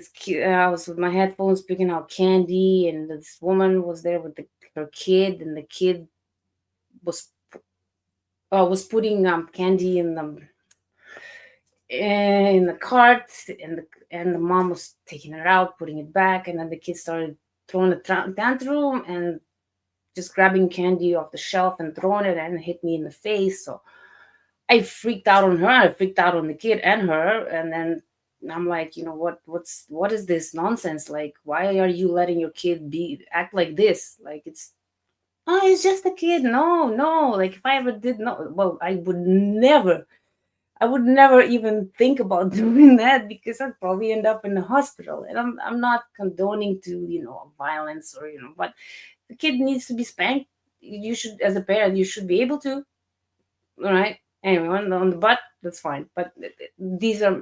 I was with my headphones picking out candy, and this woman was there with her kid, and the kid was was putting candy in the cart, and the mom was taking it out, putting it back, and then the kid started throwing a tantrum and just grabbing candy off the shelf and throwing it, and it hit me in the face. So I freaked out on her. I freaked out on the kid and her, and then I'm like, what is this nonsense? Like, why are you letting your kid be act like this? Like it's just a kid. No, no. Like if I ever did, no, well, I would never even think about doing that, because I'd probably end up in the hospital. And I'm not condoning to violence, or but the kid needs to be spanked. You should, as a parent, you should be able to. All right. Anyway, on the butt, that's fine. But these are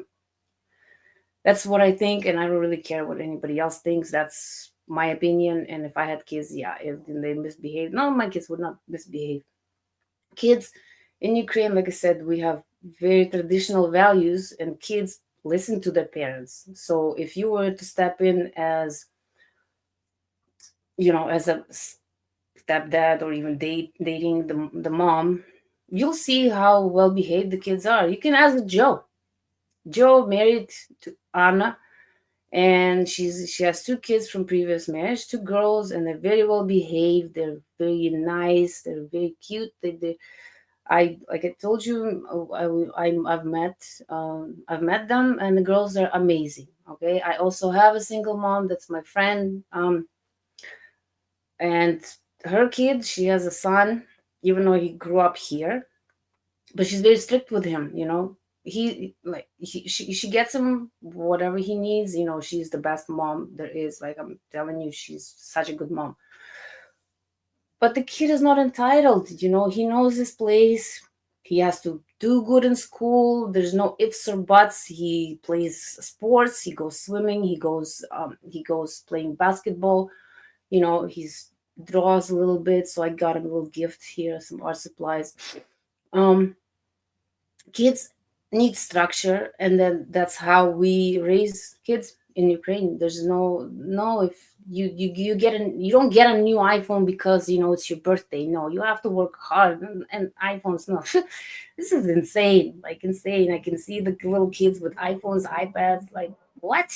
that's what I think, and I don't really care what anybody else thinks. That's my opinion. And if I had kids, yeah, if they misbehave, no, my kids would not misbehave. Kids in Ukraine, like I said, we have very traditional values, and kids listen to their parents. So if you were to step in as as a stepdad, or even dating the mom, you'll see how well behaved the kids are. You can ask Joe. Joe married to Anna, and she has two kids from previous marriage, two girls, and they're very well behaved. They're very nice. They're very cute. I like I told you, I've met them, and the girls are amazing. Okay, I also have a single mom that's my friend, and her kid, she has a son, even though he grew up here, but she's very strict with him. She gets him whatever he needs. She's the best mom there is. Like I'm telling you, she's such a good mom. But the kid is not entitled. He knows his place. He has to do good in school. There's no ifs or buts. He plays sports. He goes swimming. He goes playing basketball. He's draws a little bit. So I got him a little gift here, some art supplies. Kids need structure, and then that's how we raise kids in Ukraine. There's no if you don't get a new iPhone because it's your birthday. No, you have to work hard, and iPhones, no. This is insane, like insane. I can see the little kids with iPhones, iPads, like what?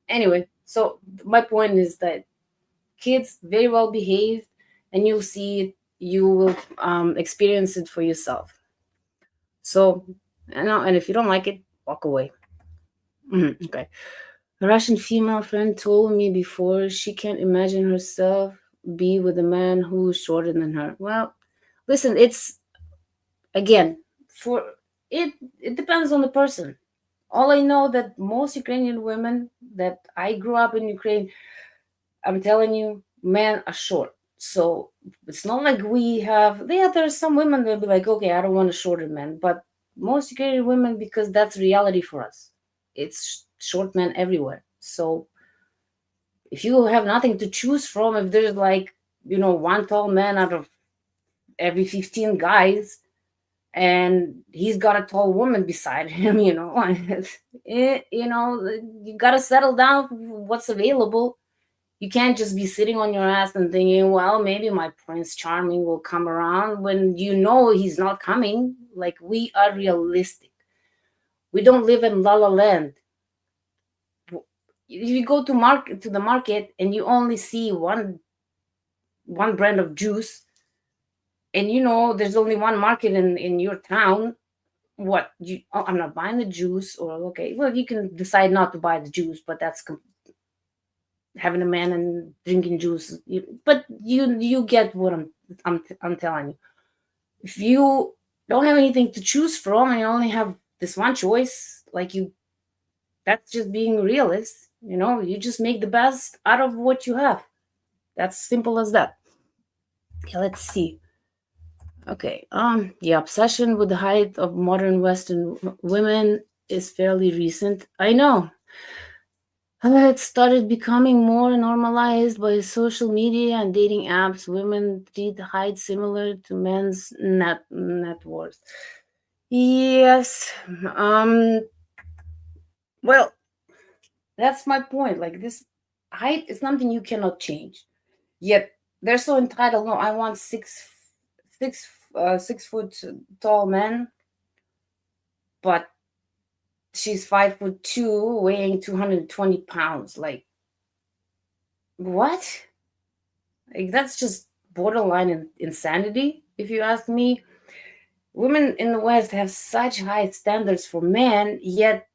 Anyway, so my point is that kids very well behaved, and you'll see it. You will experience it for yourself. So, and if you don't like it, walk away. Okay. A Russian female friend told me before she can't imagine herself be with a man who's shorter than her. Well, listen, it's again for it. It depends on the person. All I know that most Ukrainian women that I grew up in Ukraine, I'm telling you, men are short. So it's not like we have, yeah, there's some women that'll be like, okay, I don't want a shorter man, but most Ukrainian women, because that's reality for us, it's short men everywhere. So if you have nothing to choose from, if there's like, one tall man out of every 15 guys, and he's got a tall woman beside him, you got to settle down for what's available. You can't just be sitting on your ass and thinking, well, maybe my Prince Charming will come around, when he's not coming. Like, we are realistic. We don't live in La La Land. If you go to the market and you only see one brand of juice, and there's only one market in your town, what you oh, I'm not buying the juice. Or, okay, well, you can decide not to buy the juice, but that's having a man and drinking juice. But you get what I'm telling you. If you don't have anything to choose from and you only have this one choice, like, that's just being realist. You just make the best out of what you have. That's simple as that. Okay, let's see. Okay, the obsession with the height of modern Western women is fairly recent. I know. It started becoming more normalized by social media and dating apps. Women treat height similar to men's net worth. Yes. Um. Well, that's my point. Like, this height is something you cannot change. Yet they're so entitled. No, I want 6 foot tall man, but she's 5'2", weighing 220 pounds. Like, what? Like, that's just borderline insanity, if you ask me. Women in the West have such high standards for men, yet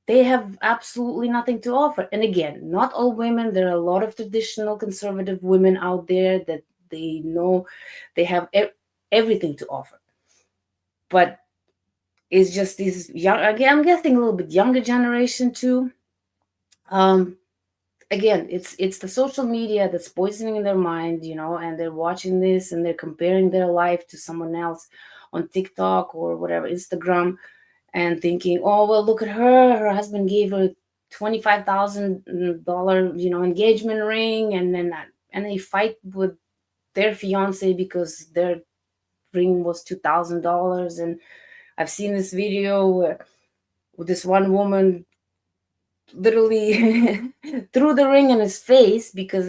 they have absolutely nothing to offer. And again, not all women. There are a lot of traditional conservative women out there that they know they have everything to offer. But it's just these young, again, I'm guessing a little bit younger generation too. Um, Again, it's the social media that's poisoning their mind, and they're watching this and they're comparing their life to someone else on TikTok or whatever, Instagram, and thinking, oh, well, look at her husband gave her $25,000, engagement ring, and then and they fight with their fiance because their ring was $2,000. And I've seen this video with this one woman literally threw the ring in his face because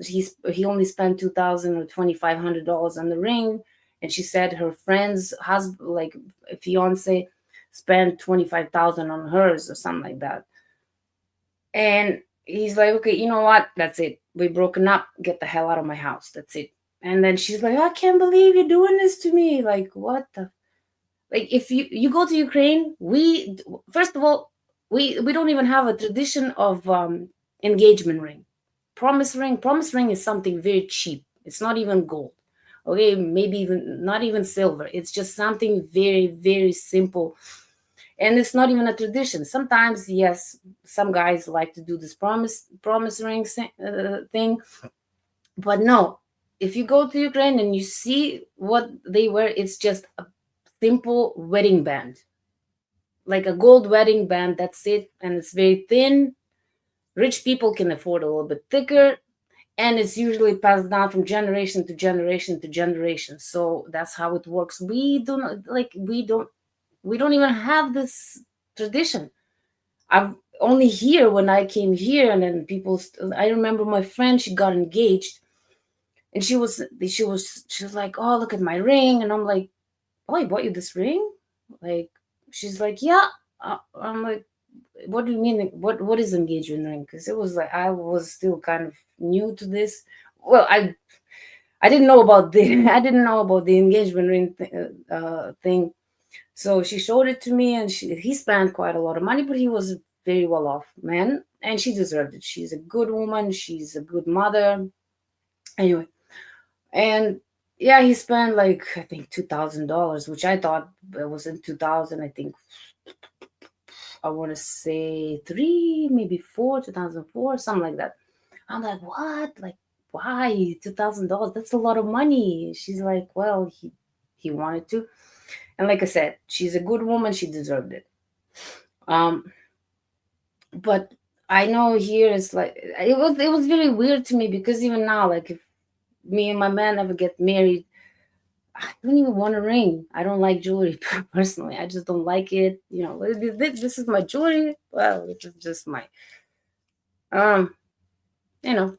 he only spent 2,000 or $2,500 on the ring. And she said her friend's husband, like, fiance, spent 25,000 on hers or something like that. And he's like, okay, you know what, that's it, we broken up, get the hell out of my house, that's it. And then she's like, I can't believe you're doing this to me. Like, what the, like, if you go to Ukraine, we, first of all, we don't even have a tradition of engagement ring. Promise ring is something very cheap. It's not even gold. Okay, maybe even not even silver. It's just something very, very simple. And it's not even a tradition. Sometimes, yes, some guys like to do this promise ring thing, but no. If you go to Ukraine and you see what they wear, it's just a simple wedding band, like a gold wedding band. That's it, and it's very thin. Rich people can afford a little bit thicker, and it's usually passed down from generation to generation to generation. So that's how it works. We don't even have this tradition. I've only here when I came here, and then I remember my friend, she got engaged, and she was like, oh, look at my ring. And I'm like, oh, I bought you this ring? Like, she's like, yeah. I'm like, what do you mean? What is engagement ring? Because it was like, I was still kind of new to this. Well, I didn't know about the I didn't know about the engagement ring thing. So she showed it to me, and he spent quite a lot of money, but he was a very well off man, and she deserved it. She's a good woman. She's a good mother. Anyway, and yeah, he spent like, I think, $2,000, which I thought it was in 2000. I think, I want to say three, maybe four, 2004, something like that. I'm like, what? Like, why $2,000? That's a lot of money. She's like, well, he wanted to. And like I said, she's a good woman. She deserved it. Um, but I know here it's like it was very weird to me because even now, like if me and my man ever get married, I don't even want a ring. I don't like jewelry personally. I just don't like it. You know, this is my jewelry. Well, this is just my um. You know,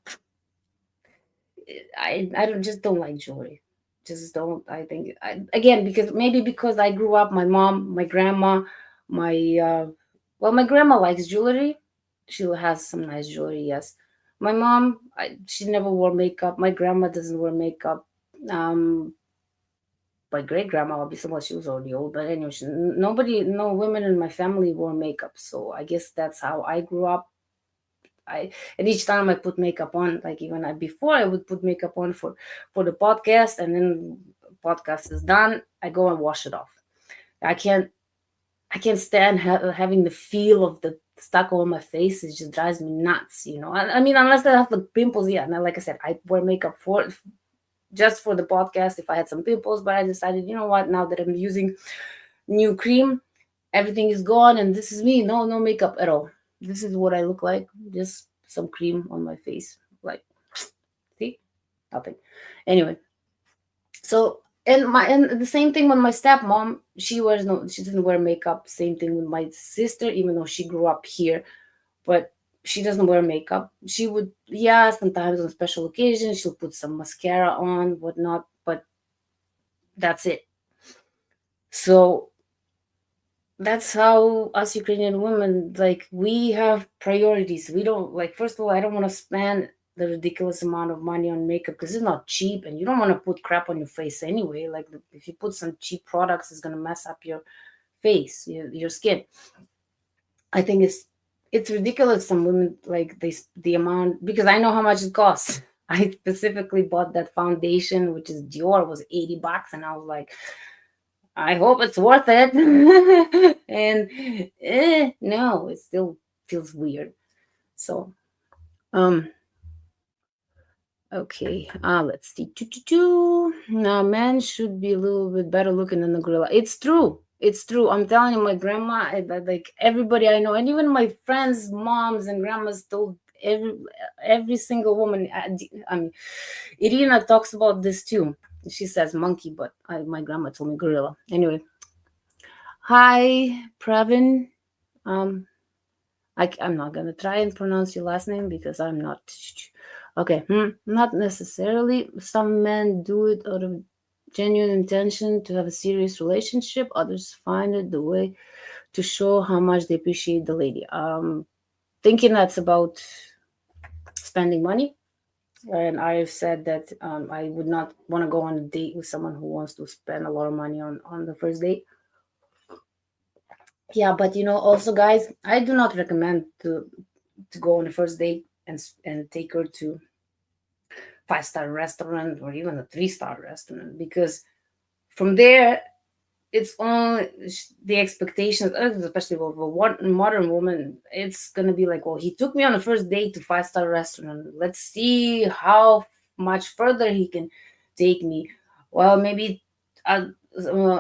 I don't just don't like jewelry. Just don't. I think again because maybe because I grew up. My mom, my grandma, my well, my grandma likes jewelry. She has some nice jewelry. Yes, my mom, she never wore makeup. My grandma doesn't wear makeup. Um, my great grandma, obviously, well, she was already old, but anyway, nobody, no women in my family wore makeup. So I guess that's how I grew up. I and each time I put makeup on, like even before I would put makeup on for the podcast, and then podcast is done, I go and wash it off. I can't I can't stand having the feel of the stucco on my face. It just drives me nuts, you know. I mean, unless I have the pimples, yeah. And like I said, I wear makeup for just for the podcast if I had some pimples, but I decided, you know what, now that I'm using new cream, everything is gone, and this is me. No, no makeup at all. This is what I look like. Just some cream on my face. Like, see, nothing. Anyway, so and the same thing with my stepmom. She doesn't wear makeup. Same thing with my sister, even though she grew up here, but she doesn't wear makeup. She would, yeah, sometimes on special occasions she'll put some mascara on, whatnot, but that's it. So that's how us Ukrainian women, like, we have priorities. We don't, like, first of all, I don't want to spend the ridiculous amount of money on makeup because it's not cheap, and you don't want to put crap on your face anyway. Like if you put some cheap products, it's gonna mess up your face, your skin. I think it's ridiculous. Some women, like, the amount, because I know how much it costs. I specifically bought that foundation, which is Dior, was $80, and I was like, I hope it's worth it. And no, it still feels weird. So, um, okay. Let's see. Now, men should be a little bit better looking than the gorilla. It's true. It's true. I'm telling you, my grandma, like everybody I know, and even my friends' moms and grandmas told every single woman. I mean, Irina talks about this too. She says monkey, but my grandma told me gorilla. Anyway, hi, Pravin. Um, I'm not gonna try and pronounce your last name because I'm not. Okay, not necessarily. Some men do it out of genuine intention to have a serious relationship. Others find it the way to show how much they appreciate the lady. Thinking that's about spending money. And I've said that I would not want to go on a date with someone who wants to spend a lot of money on the first date. Yeah, but also, guys, I do not recommend to go on the first date and take her to 5-star restaurant or even a 3-star restaurant, because from there it's only the expectations, especially of a modern woman. It's gonna be like, well, he took me on the first date to 5-star restaurant. Let's see how much further he can take me. Well, maybe a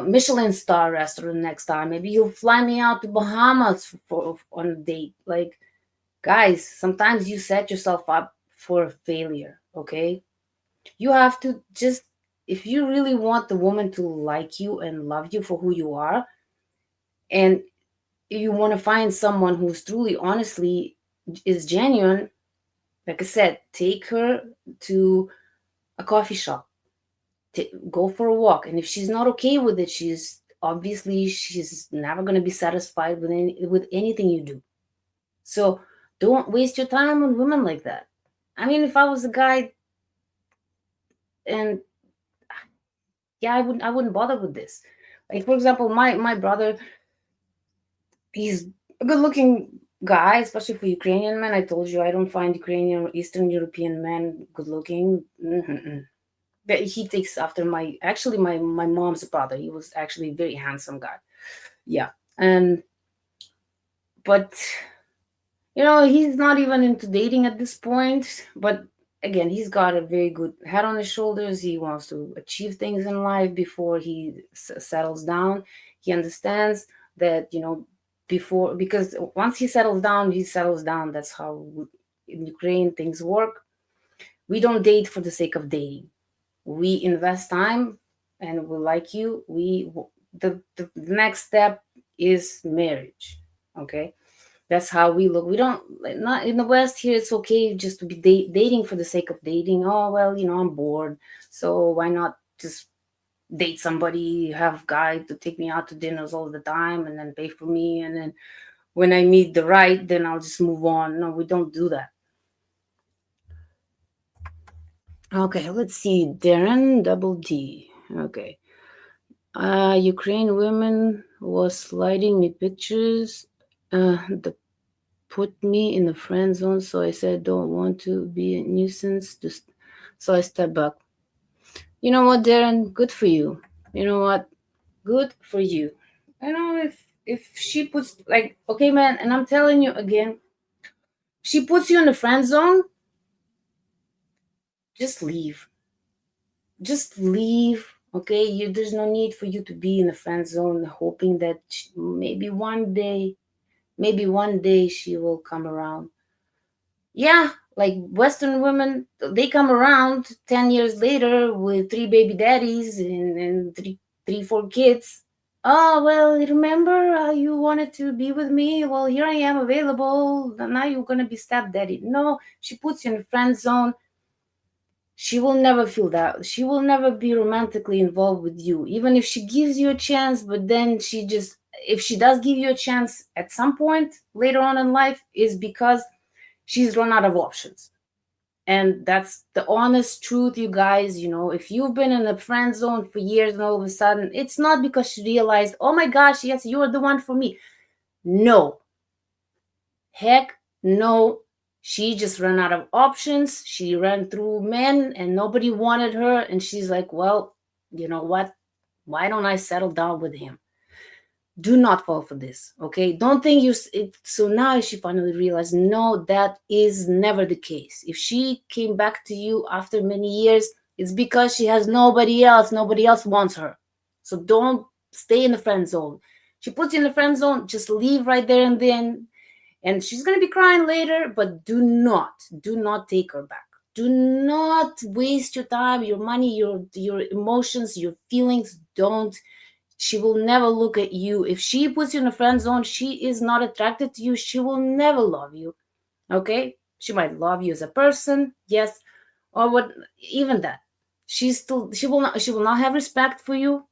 Michelin star restaurant next time. Maybe he'll fly me out to Bahamas on a date. Like, guys, sometimes you set yourself up for failure. Okay, you have to just, if you really want the woman to like you and love you for who you are, and you want to find someone who's truly, honestly, is genuine, like I said, take her to a coffee shop, go for a walk. And if she's not okay with it, she's never going to be satisfied with anything you do. So don't waste your time on women like that. I mean, if I was a guy, and yeah, I wouldn't bother with this. Like, for example, my brother, he's a good looking guy, especially for Ukrainian men. I told you I don't find Ukrainian or Eastern European men good looking. But he takes after my mom's brother. He was actually a very handsome guy. Yeah. And but he's not even into dating at this point. But again, he's got a very good head on his shoulders. He wants to achieve things in life before he settles down. He understands that, before, because once he settles down, he settles down. That's how in Ukraine things work. We don't date for the sake of dating. We invest time, and we like you. The next step is marriage. Okay, that's how we look. We don't, like, not in the West here. It's okay just to be dating for the sake of dating. Oh well, I'm bored, so why not just date somebody, have guy to take me out to dinners all the time, and then pay for me, and then when I meet the right, then I'll just move on. No, we don't do that. Okay, let's see. Darren Double D. Okay. Ukraine women was sliding me pictures. The put me in the friend zone, so I said don't want to be a nuisance. Just so I stepped back. You know what, Darren? Good for you. You know what? Good for you. If she puts, like, okay, man, and I'm telling you again, she puts you in the friend zone, just leave. Just leave. Okay, there's no need for you to be in the friend zone, hoping that maybe one day she will come around. Yeah, like Western women, they come around 10 years later with three baby daddies and three, four kids. Oh, well, remember you wanted to be with me? Well, here I am available. Now you're going to be stepdaddy. No, she puts you in the friend zone. She will never feel that. She will never be romantically involved with you, even if she gives you a chance. But then if she does give you a chance at some point later on in life, is because she's run out of options. And that's the honest truth, you guys. If you've been in a friend zone for years and all of a sudden, it's not because she realized, oh my gosh, yes, you're the one for me. No. Heck no. She just ran out of options. She ran through men and nobody wanted her. And she's like, well, you know what? Why don't I settle down with him? Do not fall for this, okay? Don't think so now she finally realized, no, that is never the case. If she came back to you after many years, it's because she has nobody else wants her. So don't stay in the friend zone. She puts you in the friend zone, just leave right there and then, and she's going to be crying later, but do not take her back. Do not waste your time, your money, your emotions, your feelings. Don't. She will never look at you. If she puts you in a friend zone, she is not attracted to you. She will never love you. Okay? She might love you as a person, yes, or what, even that. She will not have respect for you,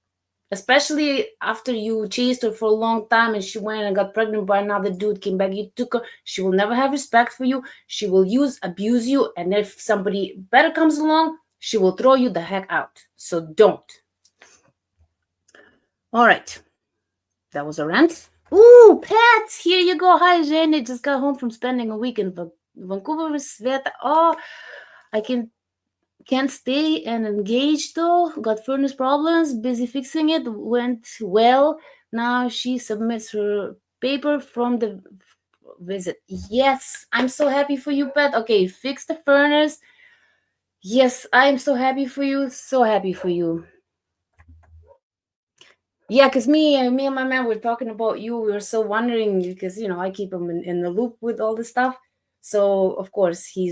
especially after you chased her for a long time and she went and got pregnant by another dude, came back, you took her. She will never have respect for you. She will abuse you, and if somebody better comes along, she will throw you the heck out. So don't. All right. That was a rant. Ooh, pets! Here you go. Hi, Jenny. Just got home from spending a week in Vancouver with Sveta. Oh, I can't stay and engage though. Got furnace problems. Busy fixing it. Went well. Now she submits her paper from the visit. Yes, I'm so happy for you, pet. Okay, fix the furnace. Yes, I'm so happy for you. So happy for you. Yeah, because me and my man were talking about you. We were so wondering because I keep him in the loop with all this stuff. So of course he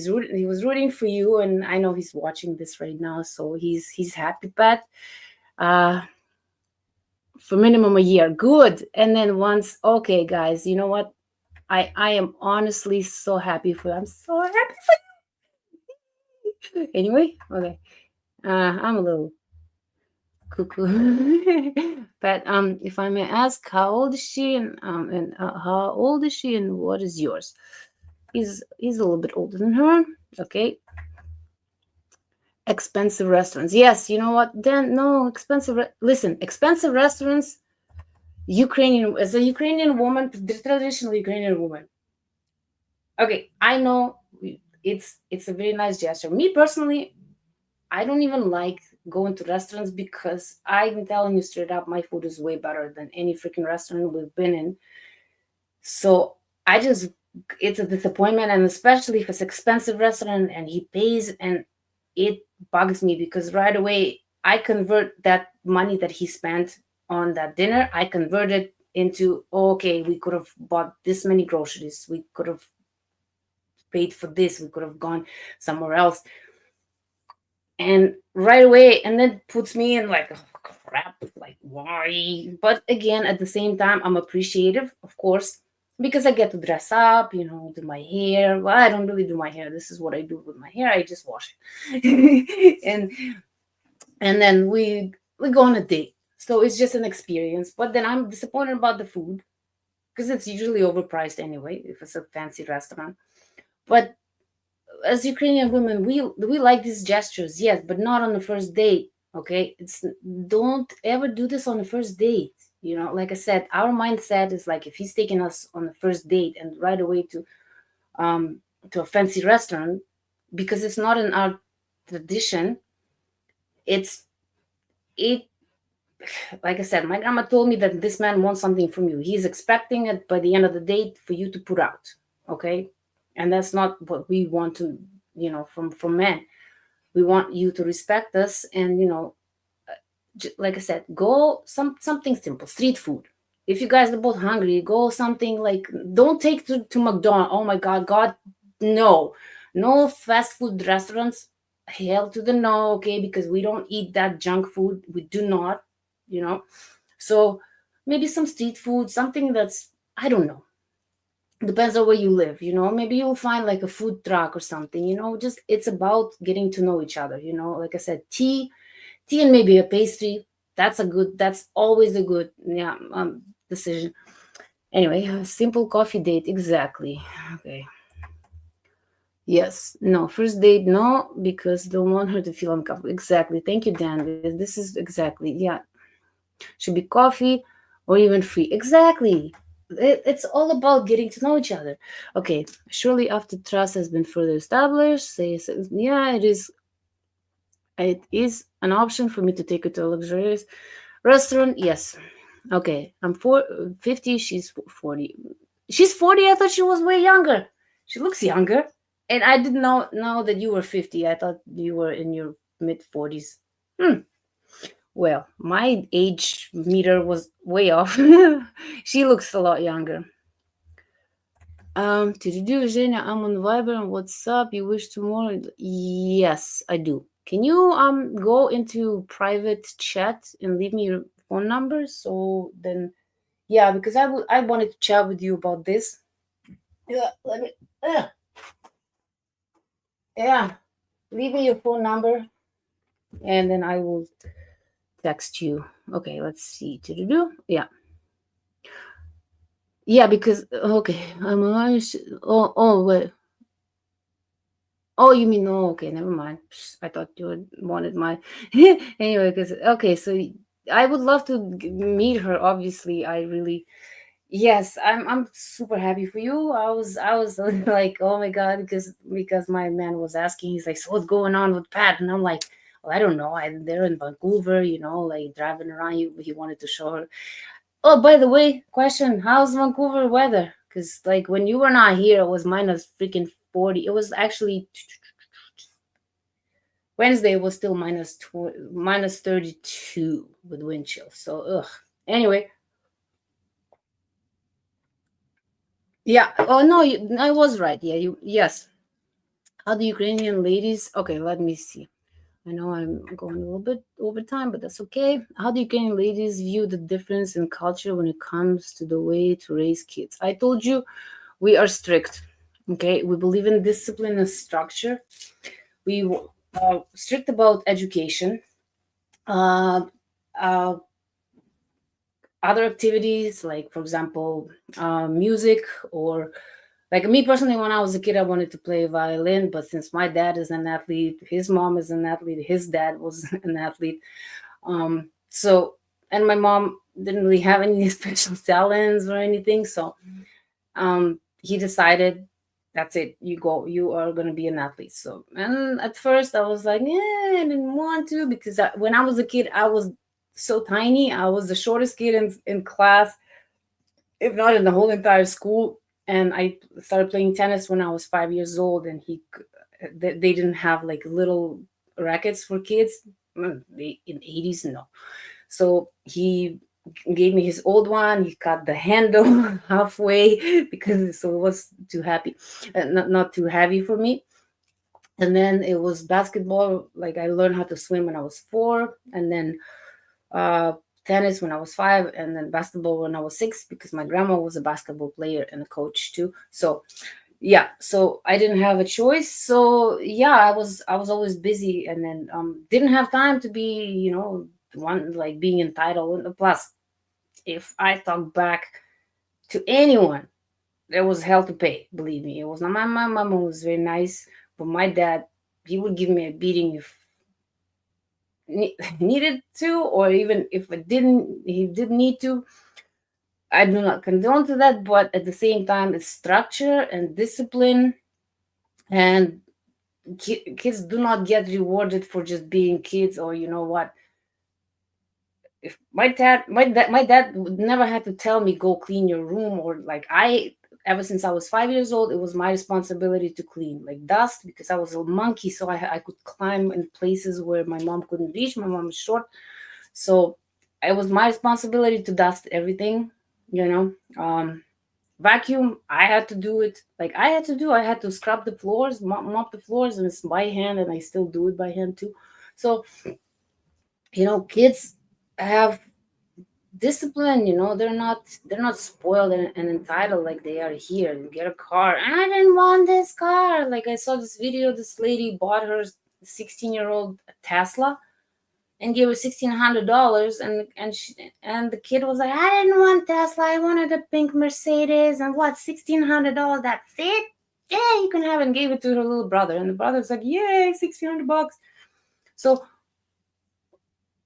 was rooting for you, and I know he's watching this right now. So he's happy, Pat. Uh, for minimum a year, good. And then once, okay, guys, you know what? I am honestly so happy for you. I'm so happy for you. Anyway, okay. I'm a little cuckoo. But if I may ask, how old is she, and how old is she, and what is yours? He's a little bit older than her. Okay. Expensive restaurants. Yes, you know what? Then no expensive. Listen, expensive restaurants. As a Ukrainian woman, the traditional Ukrainian woman. Okay, I know it's a very nice gesture. Me personally, I don't even like going to restaurants because I'm telling you straight up, my food is way better than any freaking restaurant we've been in. So I just it's a disappointment, and especially if it's expensive restaurant and he pays, and it bugs me because right away I convert that money that he spent on that dinner, I convert it into, okay, we could have bought this many groceries, we could have paid for this, we could have gone somewhere else. And right away, and then puts me in like, oh, crap, like why? But again, at the same time, I'm appreciative, of course, because I get to dress up, do my hair. Well, I don't really do my hair, this is what I do with my hair, I just wash it. And then we go on a date, so it's just an experience. But then I'm disappointed about the food because it's usually overpriced anyway if it's a fancy restaurant. But as Ukrainian women, we like these gestures, yes, but not on the first date. Okay, it's don't ever do this on the first date. Like I said, our mindset is like if he's taking us on the first date and right away to a fancy restaurant, because it's not in our tradition. It's it like I said, my grandma told me that this man wants something from you. He's expecting it by the end of the date for you to put out. Okay, and that's not what we want to, from men. We want you to respect us, and like I said, go something simple, street food. If you guys are both hungry, go something like, don't take to McDonald's. Oh my God, no, no fast food restaurants. Hell to the no, okay, because we don't eat that junk food. We do not, you know. So maybe some street food, something that's, I don't know, depends on where you live. Maybe you'll find like a food truck or something. Just it's about getting to know each other. Like I said, tea and maybe a pastry. That's always a good, yeah, decision. Anyway, a simple coffee date, exactly. Okay. Yes, no, first date, no, because don't want her to feel uncomfortable. Exactly. Thank you, Dan. This is exactly, yeah. Should be coffee or even free. Exactly. It's all about getting to know each other. Okay. Surely after trust has been further established, yeah, it is an option for me to take her to a luxurious restaurant. Yes. Okay. I'm 50. She's 40. She's 40. I thought she was way younger. She looks younger. And I didn't know that you were 50. I thought you were in your mid 40s. Hmm. Well, my age meter was way off. She looks a lot younger. To do, Zhenya, I'm on Viber and WhatsApp. You wish to more? Yes, I do. Can you go into private chat and leave me your phone number? So then, yeah, because I wanted to chat with you about this. Yeah, let me. Yeah, leave me your phone number, and then I will text you. Okay, let's see. To do. Yeah. Yeah, because okay, I'm Irish. Oh, wait. Oh, you mean no? Okay, never mind. I thought you wanted my anyway. Because okay, so I would love to meet her. Obviously, I really yes. I'm super happy for you. I was like, oh my god, because my man was asking. He's like, so what's going on with Pat? And I'm like, well, I don't know. I'm there in Vancouver. Like driving around. He wanted to show her. Oh, by the way, question: how's Vancouver weather? Because like when you were not here, it was minus freaking 40. It was actually Wednesday was still minus 32 with wind chill. So ugh. Anyway, yeah. Oh no, I was right. Yeah, yes. How the Ukrainian ladies? Okay, let me see. I know I'm going a little bit over time, but that's okay. How do Ukrainian ladies view the difference in culture when it comes to the way to raise kids? I told you we are strict. Okay, we believe in discipline and structure. We strict about education. Uh, uh, Other activities, like for example, music, or like me personally, when I was a kid, I wanted to play violin, but since my dad is an athlete, his mom is an athlete, his dad was an athlete. So, and my mom didn't really have any special talents or anything. So he decided, that's it, you are going to be an athlete. So, and at first I was like, yeah, I didn't want to, because when I was a kid, I was so tiny. I was the shortest kid in class, if not in the whole entire school. And I started playing tennis when I was 5 years old, and they didn't have like little rackets for kids. In 80s, no. So he gave me his old one. He cut the handle halfway because so it was too happy, not too heavy for me. And then it was basketball. Like I learned how to swim when I was 4, and then uh, tennis when I was 5, and then basketball when I was 6 because my grandma was a basketball player and a coach too. So yeah, so I didn't have a choice. So yeah, I was always busy, and then didn't have time to be, the one like being entitled. And plus, if I talk back to anyone, there was hell to pay. Believe me, it was not my mom was very nice, but my dad, he would give me a beating if needed to, or even if he didn't need to. I do not condone to that, but at the same time, it's structure and discipline, and kids do not get rewarded for just being kids. Or you know what, if my dad would never had to tell me go clean your room, or like I ever since I was 5 years old, it was my responsibility to clean like dust, because I was a monkey, so I could climb in places where my mom couldn't reach. My mom is short, so it was my responsibility to dust everything, you know. Vacuum, I had to do it. Like I had to scrub the floors, mop the floors, and it's by hand, and I still do it by hand too. So kids have discipline. They're not spoiled and entitled like they are here. You get a car, I didn't want this car. Like I saw this video, this lady bought her 16-year-old Tesla and gave her $1,600, and the kid was like, I didn't want Tesla, I wanted a pink Mercedes, and what, $1,600, that's it? Yeah, you can have it. And gave it to her little brother, and the brother's like, yay, $1,600. So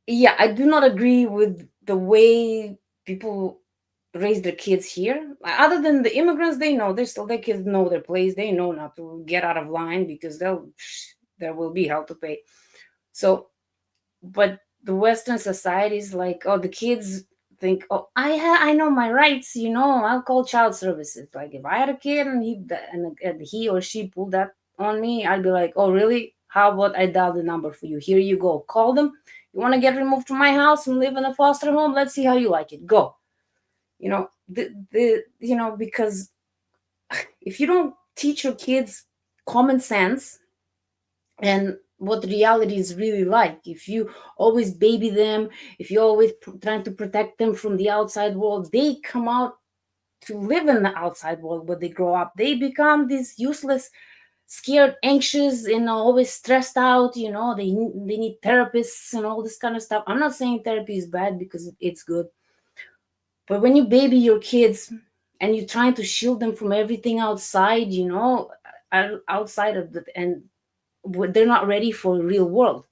yeah, I do not agree with the way people raise their kids here. Other than the immigrants, they know they're still their kids know their place. They know not to get out of line because there will be hell to pay. So, but the Western societies, like, oh, the kids think, oh, I know my rights. I'll call child services. Like if I had a kid and he or she pulled that on me, I'd be like, oh really? How about I dial the number for you? Here you go. Call them. You want to get removed from my house and live in a foster home? Let's see how you like it. Go. Because if you don't teach your kids common sense and what reality is really like, if you always baby them, if you always trying to protect them from the outside world, they come out to live in the outside world. When they grow up, they become these useless, scared, anxious, and always stressed out. They need therapists and all this kind of stuff. I'm not saying therapy is bad, because it's good, but when you baby your kids and you're trying to shield them from everything outside, outside of the, and they're not ready for the real world.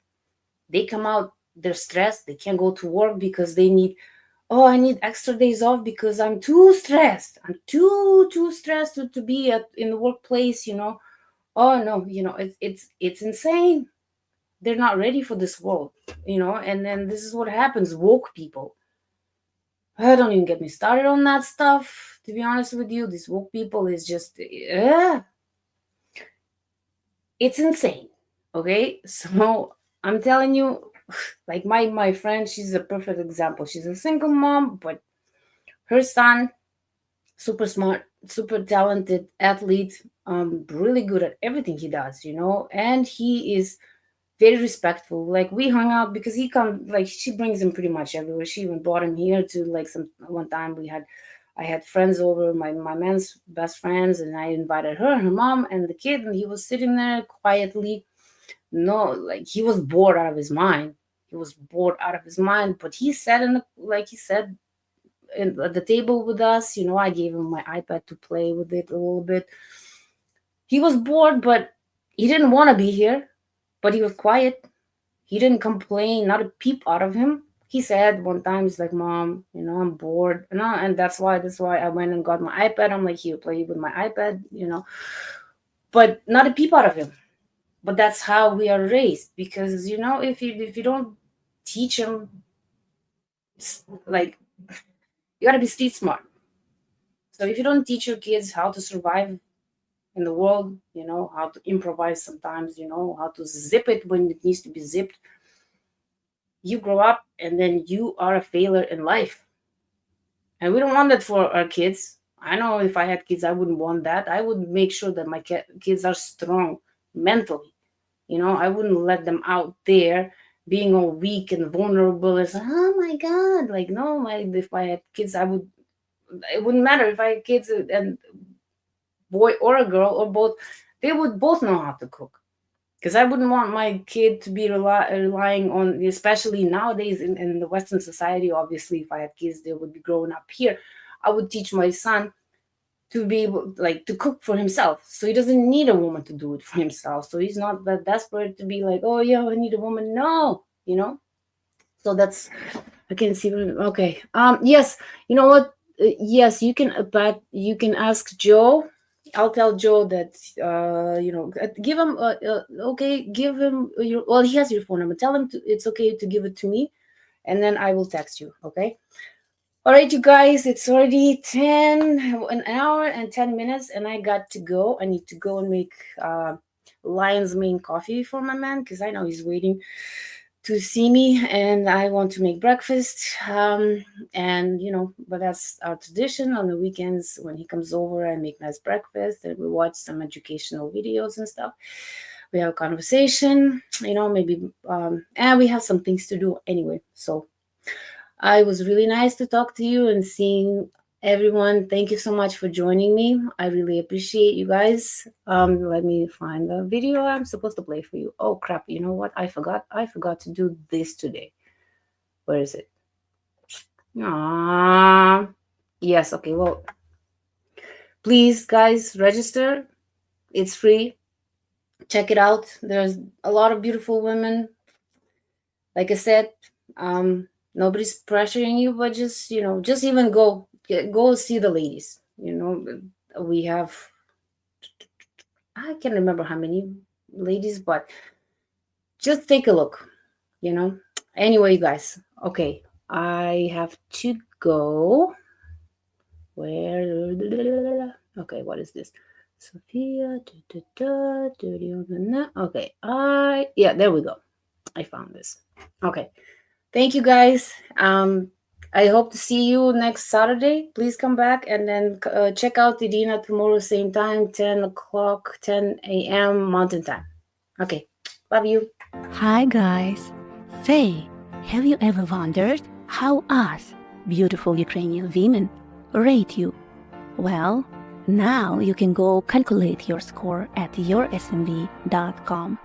They come out, they're stressed, they can't go to work because they need, oh, I need extra days off because I'm too stressed. I'm too stressed to be in the workplace. Oh no, it's insane. They're not ready for this world. And then this is what happens. Woke people. Don't even get me started on that stuff. To be honest with you, these woke people is just, it's insane. Okay, so I'm telling you, like my friend, she's a perfect example. She's a single mom, but her son, super smart, super talented athlete, really good at everything he does. And he is very respectful. Like we hung out because he come, like she brings him pretty much everywhere. She even brought him here to like some one time I had friends over, my man's best friends, and I invited her mom, and the kid, and he was sitting there quietly. No, like he was bored out of his mind. He was bored out of his mind, but he sat like he said at the table with us. I gave him my iPad to play with it a little bit. He was bored, but he didn't want to be here. But he was quiet. He didn't complain, not a peep out of him. He said one time, he's like, Mom, I'm bored. And that's why I went and got my iPad. I'm like, here, play with my iPad. But not a peep out of him. But that's how we are raised, because if you don't teach them, like, you got to be street smart. So if you don't teach your kids how to survive in the world, how to improvise sometimes, how to zip it when it needs to be zipped, you grow up and then you are a failure in life. And we don't want that for our kids. I know if I had kids, I wouldn't want that. I would make sure that my kids are strong mentally. I wouldn't let them out there being all weak and vulnerable. It's like, oh my God. Like, no, if I had kids, it wouldn't matter if I had kids and boy or a girl or both, they would both know how to cook. Because I wouldn't want my kid to be relying on, especially nowadays in the Western society. Obviously, if I had kids, they would be growing up here. I would teach my son to be able, like, to cook for himself, so he doesn't need a woman to do it for himself. So he's not that desperate to be like, oh yeah, I need a woman. No, So that's, I can see. Okay. Yes. You know what? Yes, you can. But you can ask Joe. I'll tell Joe that. Give him. Okay. Give him your. Well, he has your phone number. Tell him it's okay to give it to me, and then I will text you. Okay. All right, you guys. It's already an hour and 10 minutes, and I got to go. I need to go and make Lion's Mane coffee for my man because I know he's waiting to see me, and I want to make breakfast. But that's our tradition on the weekends. When he comes over, I make nice breakfast and we watch some educational videos and stuff. We have a conversation, maybe, and we have some things to do anyway. So it was really nice to talk to you and seeing everyone. Thank you so much for joining me. I really appreciate you guys. Let me find the video I'm supposed to play for you. Oh crap, you know what? I forgot to do this today. Where is it? Yes, okay, well, please guys, register. It's free. Check it out. There's a lot of beautiful women. Like I said, nobody's pressuring you, but just even go see the ladies. We have, I can't remember how many ladies, but just take a look. Anyway, you guys, okay, I have to go. Where? Okay, what is this? Sophia. Okay, yeah, there we go. I found this. Okay. Thank you guys. I hope to see you next Saturday. Please come back and then check out Irina tomorrow, same time, 10 o'clock, 10 a.m. Mountain Time. Okay. Love you. Hi guys. Say, have you ever wondered how us, beautiful Ukrainian women, rate you? Well, now you can go calculate your score at yoursmv.com.